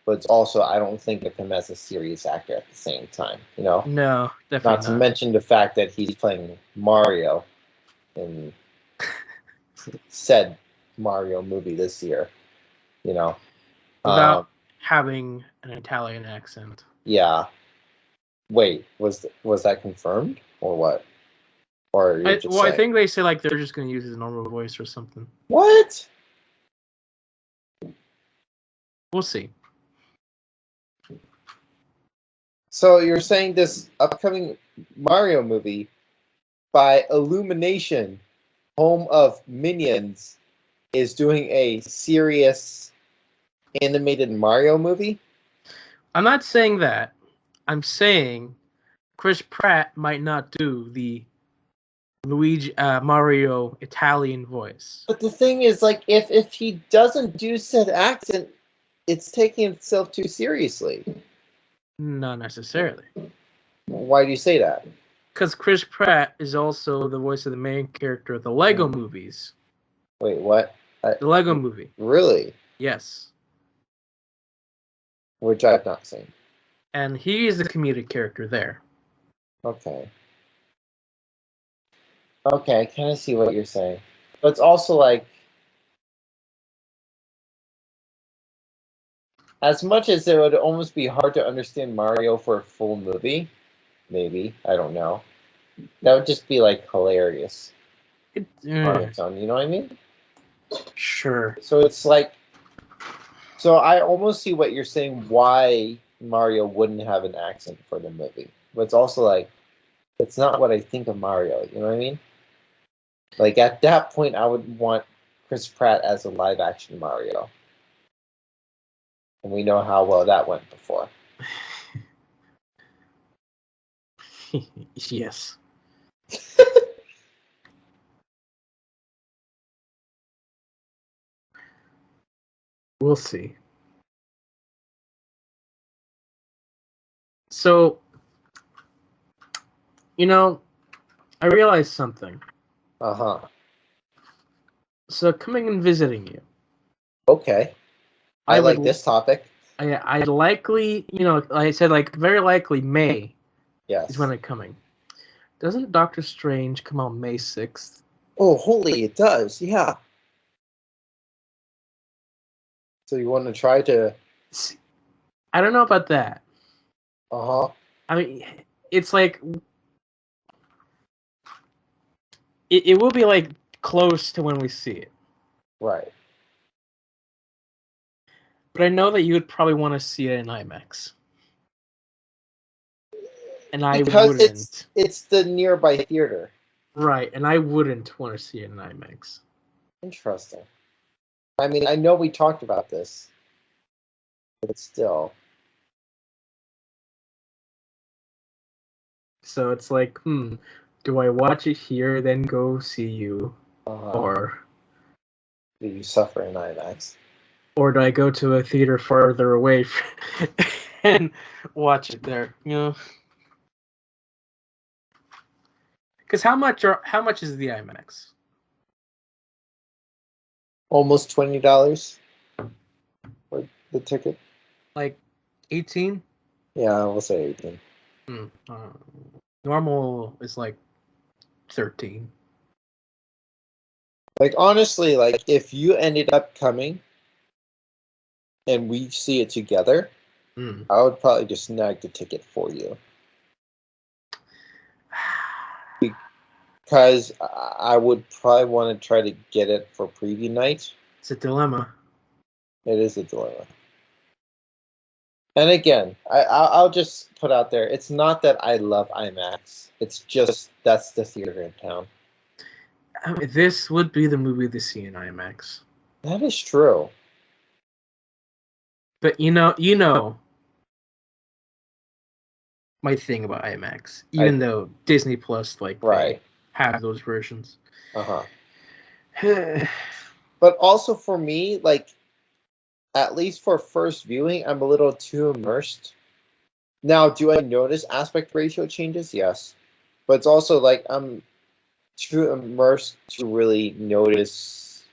but it's also, I don't think of him as a serious actor at the same time. You know? No, definitely not. Not to mention the fact that he's playing Mario in said Mario movie this year. You know, without having an Italian accent. Yeah. Wait, was that confirmed or what? Or you're just I think they say they're just going to use his normal voice or something. What? We'll see. So you're saying this upcoming Mario movie by Illumination, home of Minions, is doing a serious animated Mario movie? I'm not saying that. I'm saying Chris Pratt might not do the Mario Italian voice. But the thing is, like, if he doesn't do said accent, it's taking itself too seriously. Not necessarily. Why do you say that? Because Chris Pratt is also the voice of the main character of the Lego movies. Wait, what? The Lego movie. Really? Yes. Which I've not seen. And he is the comedic character there. Okay. Okay, I kind of see what you're saying. But it's also like, as much as it would almost be hard to understand Mario for a full movie, maybe, I don't know. That would just be like hilarious on its own, you know what I mean? Sure. So it's like, so I almost see what you're saying, why Mario wouldn't have an accent for the movie. But it's also like, it's not what I think of Mario, you know what I mean? Like, at that point, I would want Chris Pratt as a live-action Mario. And we know how well that went before. Yes. We'll see. So, you know, I realized something. Uh-huh. So, coming and visiting you. Okay. I like this topic. I likely, like I said, like, very likely May Yes. is when I'm coming. Doesn't Doctor Strange come out May 6th? Oh, holy, it does. Yeah. So you want to try to... I don't know about that. Uh-huh. I mean, it's like... It will be, like, close to when we see it. Right. But I know that you would probably want to see it in IMAX. And I wouldn't. Because it's the nearby theater. Right, and I wouldn't want to see it in IMAX. Interesting. I mean, I know we talked about this, but still. So it's like, do I watch it here, then go see you? Or do you suffer in IMAX? Or do I go to a theater farther away and watch it there? You know? Because how much is the IMAX? Almost $20 for the ticket. Like 18? Yeah, we'll say 18. Normal is like 13. Like, honestly, like, if you ended up coming and we see it together, I would probably just snag the ticket for you. Because I would probably want to try to get it for preview night. It's a dilemma. It is a dilemma. And again, I'll just put out there, it's not that I love IMAX. It's just that's the theater in town. I mean, this would be the movie to see in IMAX. That is true. But you know my thing about IMAX, even though Disney Plus they have those versions. But also for me, like, at least for first viewing, I'm a little too immersed. Now, do I notice aspect ratio changes? Yes. But it's also like I'm too immersed to really notice.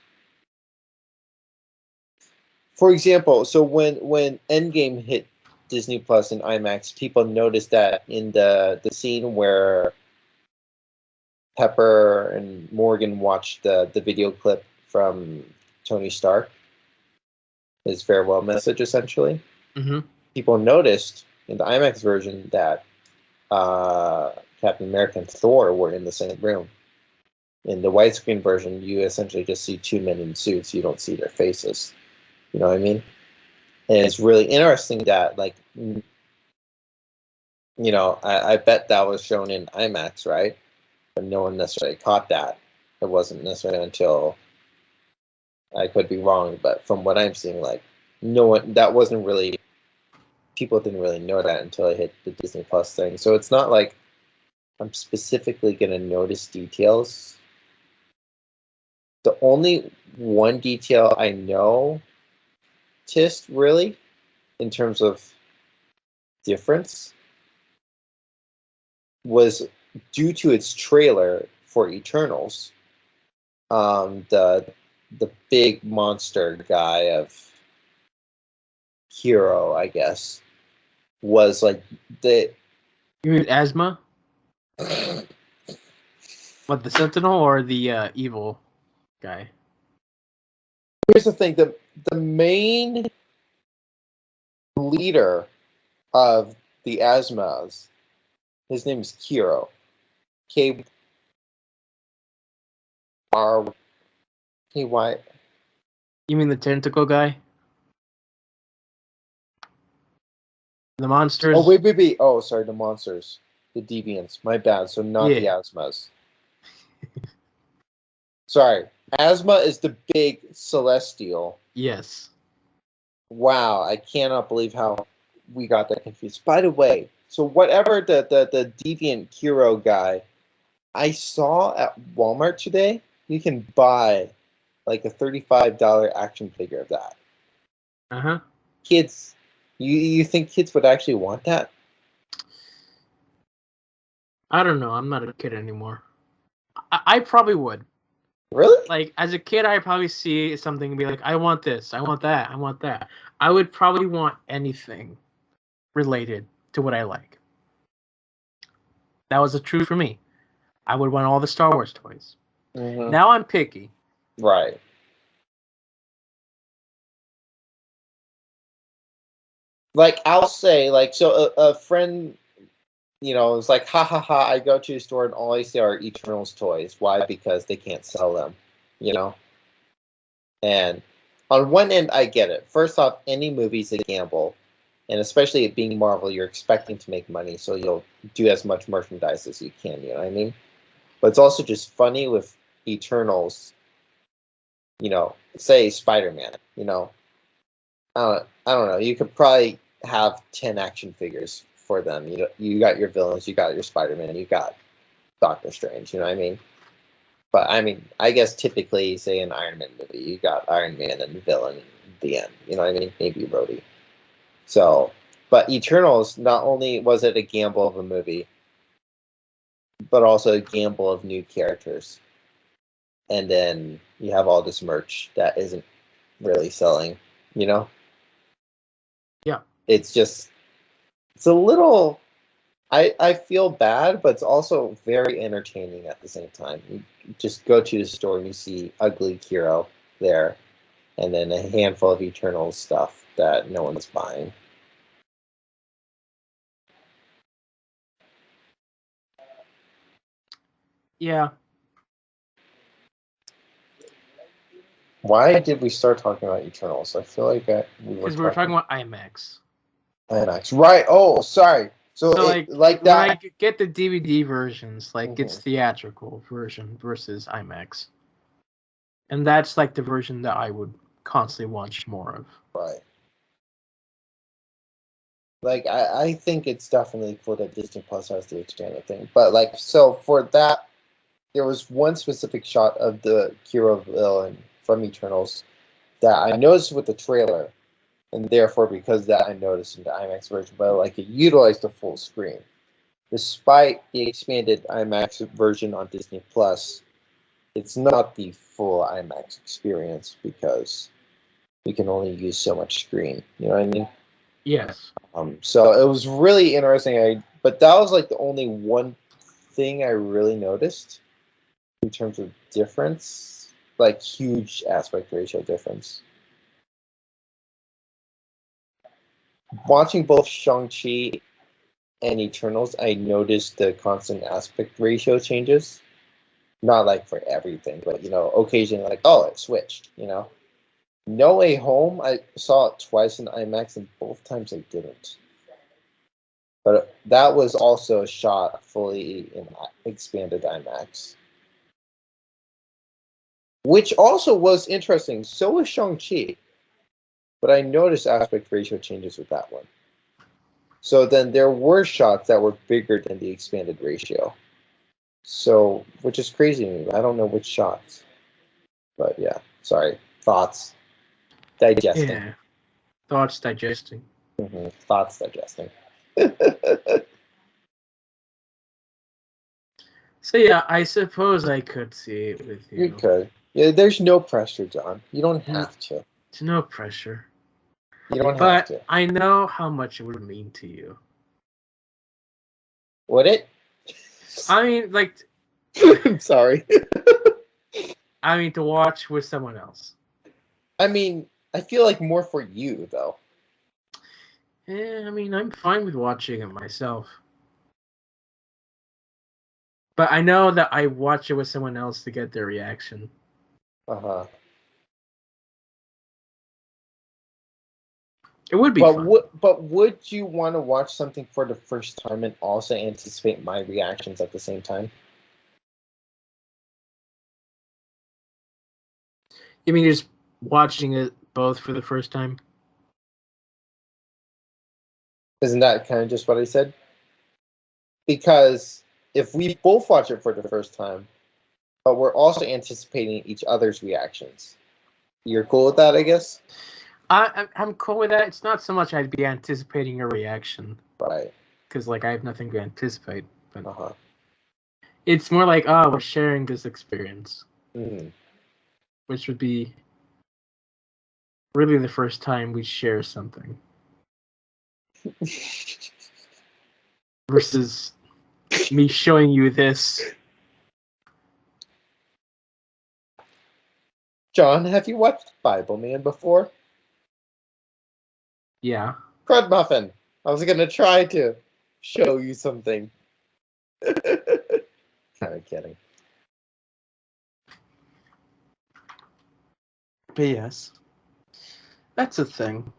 For example, so when Endgame hit Disney Plus and IMAX, people noticed that in the scene where Pepper and Morgan watched the video clip from Tony Stark, his farewell message, essentially. People noticed in the IMAX version that Captain America and Thor were in the same room. In the widescreen version, you essentially just see two men in suits. You don't see their faces. You know what I mean? And it's really interesting that, like, I bet that was shown in IMAX, right? But no one necessarily caught that. It wasn't necessarily until, I could be wrong, but from what I'm seeing, like, no one, that wasn't really people didn't really know that until I hit the Disney Plus thing. So it's not like I'm specifically going to notice details. The only one detail I noticed really in terms of difference was due to its trailer for Eternals. The big monster guy of Hero, I guess, was like the. You mean asthma? What, the Sentinel or the evil guy? Here's the thing: the main leader of the Asmas, his name is Kiro. K R K Y. You mean the tentacle guy? The monsters? Oh wait. Oh, sorry, the monsters, the deviants. My bad. So not the Asmas. Sorry, Asma is the big celestial. Yes. Wow, I cannot believe how we got that confused. By the way, so whatever the deviant Kiro guy, I saw at Walmart today, you can buy like a $35 action figure of that. Uh-huh. Kids, you think kids would actually want that? I don't know. I'm not a kid anymore. I probably would. Really? Like, as a kid, I'd probably see something and be like, I want this, I want that, I want that. I would probably want anything related to what I like. That was the truth for me. I would want all the Star Wars toys. Mm-hmm. Now I'm picky. Right. Like, I'll say, like, so a friend, is like, ha ha ha, I go to the store and all I see are Eternals toys. Why? Because they can't sell them, you know? And on one end, I get it. First off, any movie's a gamble. And especially it being Marvel, you're expecting to make money, so you'll do as much merchandise as you can, you know what I mean? But it's also just funny with Eternals, say Spider-Man, I don't know. You could probably have 10 action figures for them. You got your villains, you got your Spider-Man, you got Doctor Strange, you know what I mean? But I mean, I guess typically, say an Iron Man movie, you got Iron Man and the villain at the end, you know what I mean? Maybe Rhodey. So, but Eternals, not only was it a gamble of a movie, but also a gamble of new characters. And then you have all this merch that isn't really selling, you know? Yeah. It's a little, I feel bad, but it's also very entertaining at the same time. You just go to the store and you see ugly Kiro there, and then a handful of Eternals stuff that no one's buying. Yeah. Why did we start talking about Eternals? I feel like Because we were talking about IMAX. IMAX. Right. Oh, sorry. So like that. When I get the DVD versions, like Mhm. it's theatrical version versus IMAX. And that's like the version that I would constantly watch more of. Right. Like, I think it's definitely cool that Disney Plus has the expanded thing. But, like, so for that, there was one specific shot of the Kiro villain from Eternals that I noticed with the trailer. And therefore, because of that, I noticed in the IMAX version. But, like, it utilized the full screen. Despite the expanded IMAX version on Disney Plus, it's not the full IMAX experience because you can only use so much screen. You know what I mean? Yes. So it was really interesting. But that was like the only one thing I really noticed in terms of difference, like huge aspect ratio difference. Watching both Shang-Chi and Eternals, I noticed the constant aspect ratio changes. Not like for everything, but occasionally like, oh, it switched. No Way Home, I saw it twice in IMAX, and both times I didn't. But that was also shot fully in expanded IMAX. Which also was interesting. So was Shang-Chi. But I noticed aspect ratio changes with that one. So then there were shots that were bigger than the expanded ratio. So, which is crazy to me. I don't know which shots. But yeah, sorry. Thoughts. Digesting. Yeah. Thoughts digesting. Thoughts digesting. So yeah, I suppose I could see it with you. You could. Yeah, there's no pressure, John. You don't have to. There's no pressure. You don't have But to. I know how much it would mean to you. Would it? I mean, like, I'm sorry. to watch with someone else. I mean, I feel like more for you, though. Yeah, I'm fine with watching it myself. But I know that I watch it with someone else to get their reaction. Uh-huh. It would be fun. But would you want to watch something for the first time and also anticipate my reactions at the same time? You mean just watching it both for the first time? Isn't that kind of just what I said? Because if we both watch it for the first time, but we're also anticipating each other's reactions, you're cool with that, I guess? I'm cool with that. It's not so much I'd be anticipating a reaction. Right. Because, like, I have nothing to anticipate. But Uh-huh. it's more like, oh, we're sharing this experience. Mm-hmm. Which would be really the first time we share something. Versus me showing you this. John, have you watched Bible Man before? Yeah. Crud Muffin. I was gonna try to show you something. Kind of kidding. But yes. That's a thing.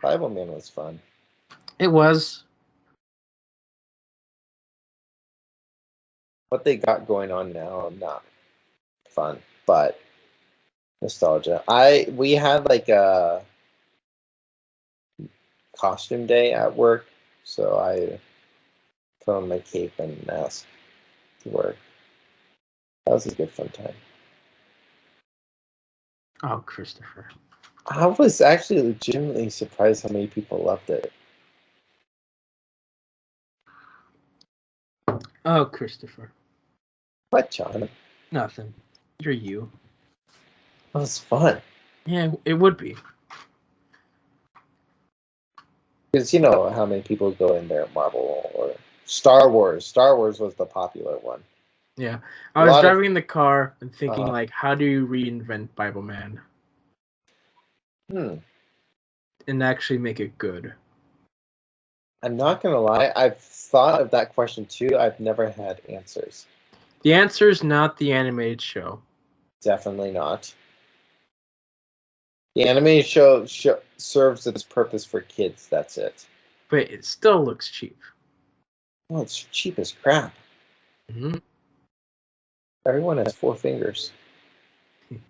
Bible Man was fun. It was. What they got going on now, not fun, but nostalgia. We had like a costume day at work, so I put on my cape and mask to work. That was a good fun time. Oh, Christopher. I was actually legitimately surprised how many people loved it. Oh, Christopher. What, John? Nothing. You're you. That was fun. Yeah, it would be. Because you know how many people go in there at Marvel or Star Wars. Star Wars was the popular one. Yeah. I was driving in the car and thinking, like, how do you reinvent Bible Man? And actually make it good. I'm not going to lie. I've thought of that question too. I've never had answers. The answer is not the animated show. Definitely not. The animated show serves its purpose for kids. That's it. But it still looks cheap. Well, it's cheap as crap. Mm-hmm. Everyone has 4 fingers. I'm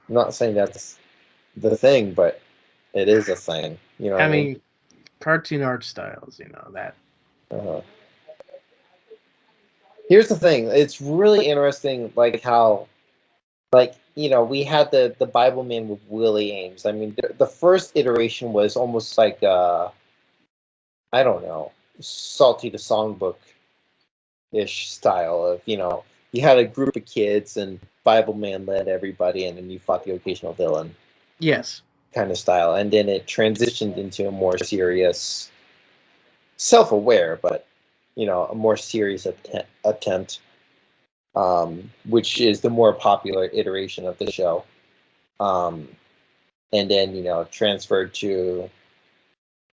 not saying that's the thing, but it is a thing. You know what I mean? Cartoon art styles, that. Here's the thing. It's really interesting, like how, like, we had the Bible Man with Willie Ames. I mean, the first iteration was almost like, I don't know, Salty the Songbook-ish style of, you had a group of kids and Bible Man led everybody and then you fought the occasional villain. Yes. Kind of style. And then it transitioned into a more serious, self-aware, but, a more serious attempt, which is the more popular iteration of the show. And then, transferred to,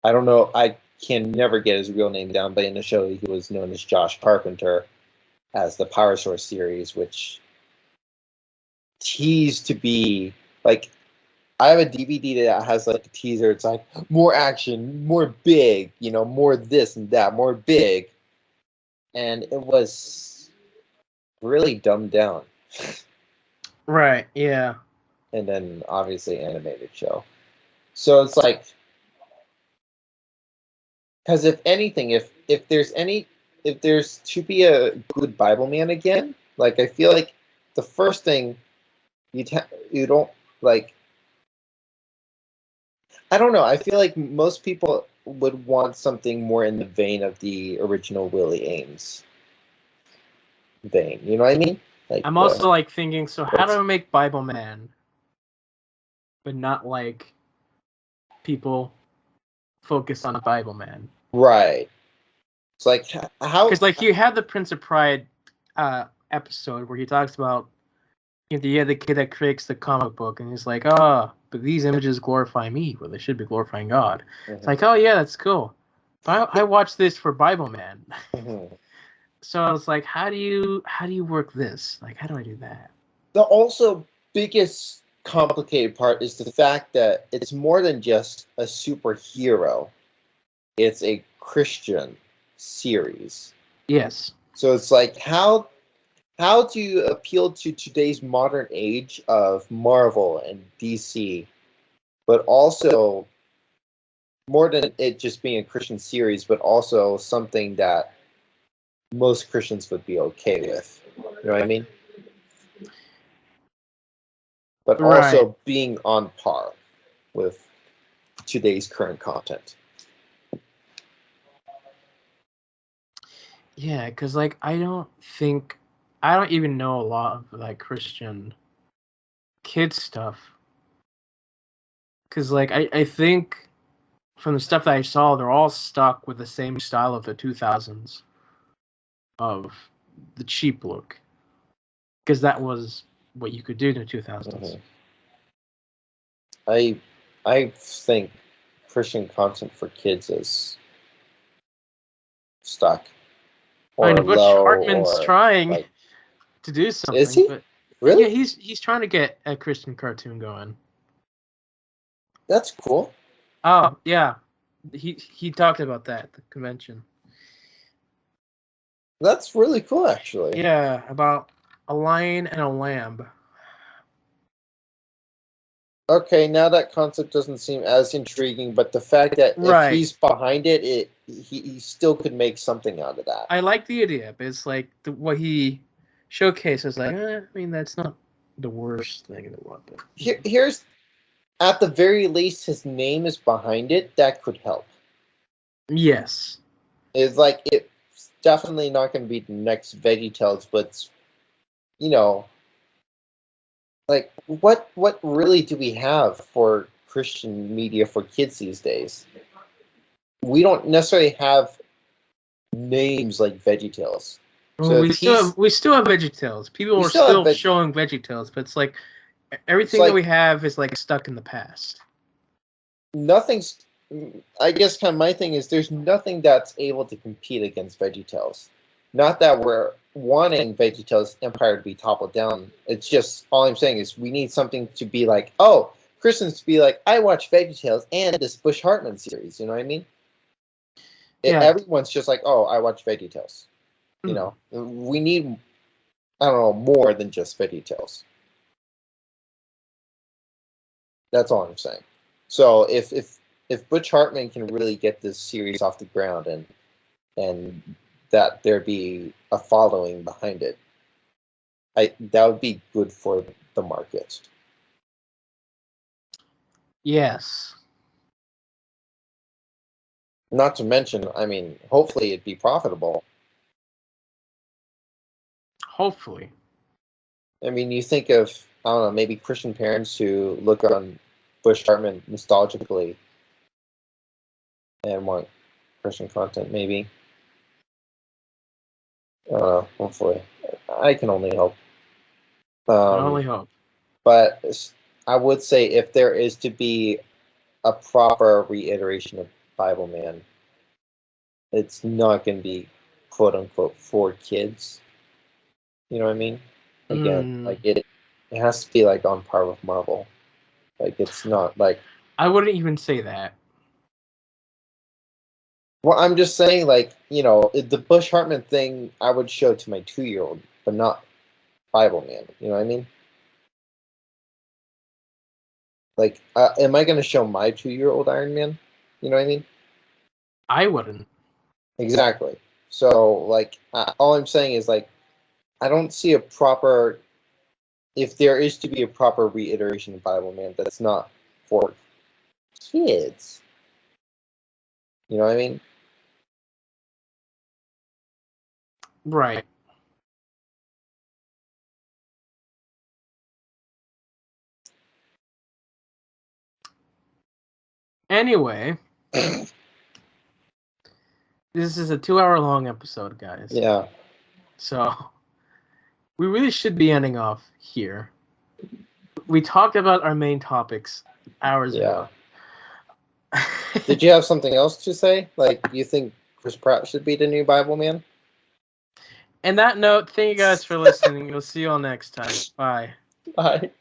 I don't know, I can never get his real name down, but in the show he was known as Josh Carpenter as the Power Source series, which teased to be like, I have a DVD that has like a teaser. It's like more action, more big, more this and that, more big. And it was really dumbed down. Right, yeah. And then obviously animated show. So it's like, because if anything, if there's to be a good Bible man again, like I feel like the first thing you don't like. I don't know. I feel like most people would want something more in the vein of the original Willie Ames vein. You know what I mean? Like I'm also like thinking, so how do I make Bible Man, but not like people focus on Bible Man? right. It's like how Because like you have the Prince of Pride episode where he talks about the kid that creates the comic book, and he's like, oh, but these images glorify me, well, they should be glorifying God. It's like, oh yeah, that's cool. But I watched this for Bible Man. So I was like, how do you work this? Like, how do I do that? the also biggest complicated part is the fact that it's more than just a superhero. It's a Christian series. Yes. So it's like how do you appeal to today's modern age of Marvel and DC, but also more than it just being a Christian series, but also something that most Christians would be okay with. You know what I mean? But Right. also being on par with today's current content. Yeah, because like I don't even know a lot of like Christian kid stuff. Because like I think from the stuff that I saw, they're all stuck with the same style of the 2000s of the cheap look. Because that was what you could do in the 2000s. I think Christian content for kids is stuck or I mean, Butch low Hartman's or trying like. to do Is something, he but yeah, really? he's trying to get a Christian cartoon going. That's cool. Oh yeah, he talked about that at the convention. That's really cool, actually. Yeah, about a lion and a lamb. Okay, now that concept doesn't seem as intriguing, but the fact that if Right. he's behind it, he still could make something out of that. I like the idea, but it's like what he showcases. Like, I mean, that's not the worst thing in the world. But Here's, at the very least, his name is behind it. That could help. yes, It's like it's definitely not going to be the next VeggieTales, but you know, like what really do we have for Christian media for kids these days? We don't necessarily have names like VeggieTales. well, So we if still he's have, we still have VeggieTales. People we are still have still showing VeggieTales, but it's like it's everything that like we have is like stuck in the past. nothing's. I guess kind of my thing is there's nothing that's able to compete against VeggieTales. Not that we're wanting VeggieTales Empire to be toppled down. It's just all I'm saying is we need something to be like, oh, Christians to be like, I watch VeggieTales and this Bush Hartman series. You know what I mean? Yeah. Everyone's just like, oh, I watch VeggieTales. You know, we need, I don't know, more than just VeggieTales. That's all I'm saying. So if Butch Hartman can really get this series off the ground and that there be a following behind it, that would be good for the market. Yes. Not to mention, I mean, hopefully it'd be profitable. Hopefully. I mean, you think of, I don't know, maybe Christian parents who look on Bush Hartman nostalgically and want Christian content, maybe. Hopefully. I can only hope. I only hope. But I would say if there is to be a proper reiteration of Bible Man, it's not going to be quote unquote for kids. You know what I mean? Again, like it has to be like on par with Marvel. Like it's not like. I wouldn't even say that. Well, I'm just saying, like, you know, the Bush Hartman thing I would show to my 2-year-old, but not Bible Man. You know what I mean? Like, am I going to show my 2-year-old Iron Man? You know what I mean? I wouldn't. Exactly. So, like, all I'm saying is, like, I don't see a proper. If there is to be a proper reiteration of Bible Man, that's not for kids. You know what I mean? Right. Anyway, this is a 2-hour-long episode, guys. Yeah. So we really should be ending off here. We talked about our main topics hours ago. Did you have something else to say? Like, you think Chris Pratt should be the new Bible Man? And that note, thank you guys for listening. We'll see you all next time. Bye. Bye.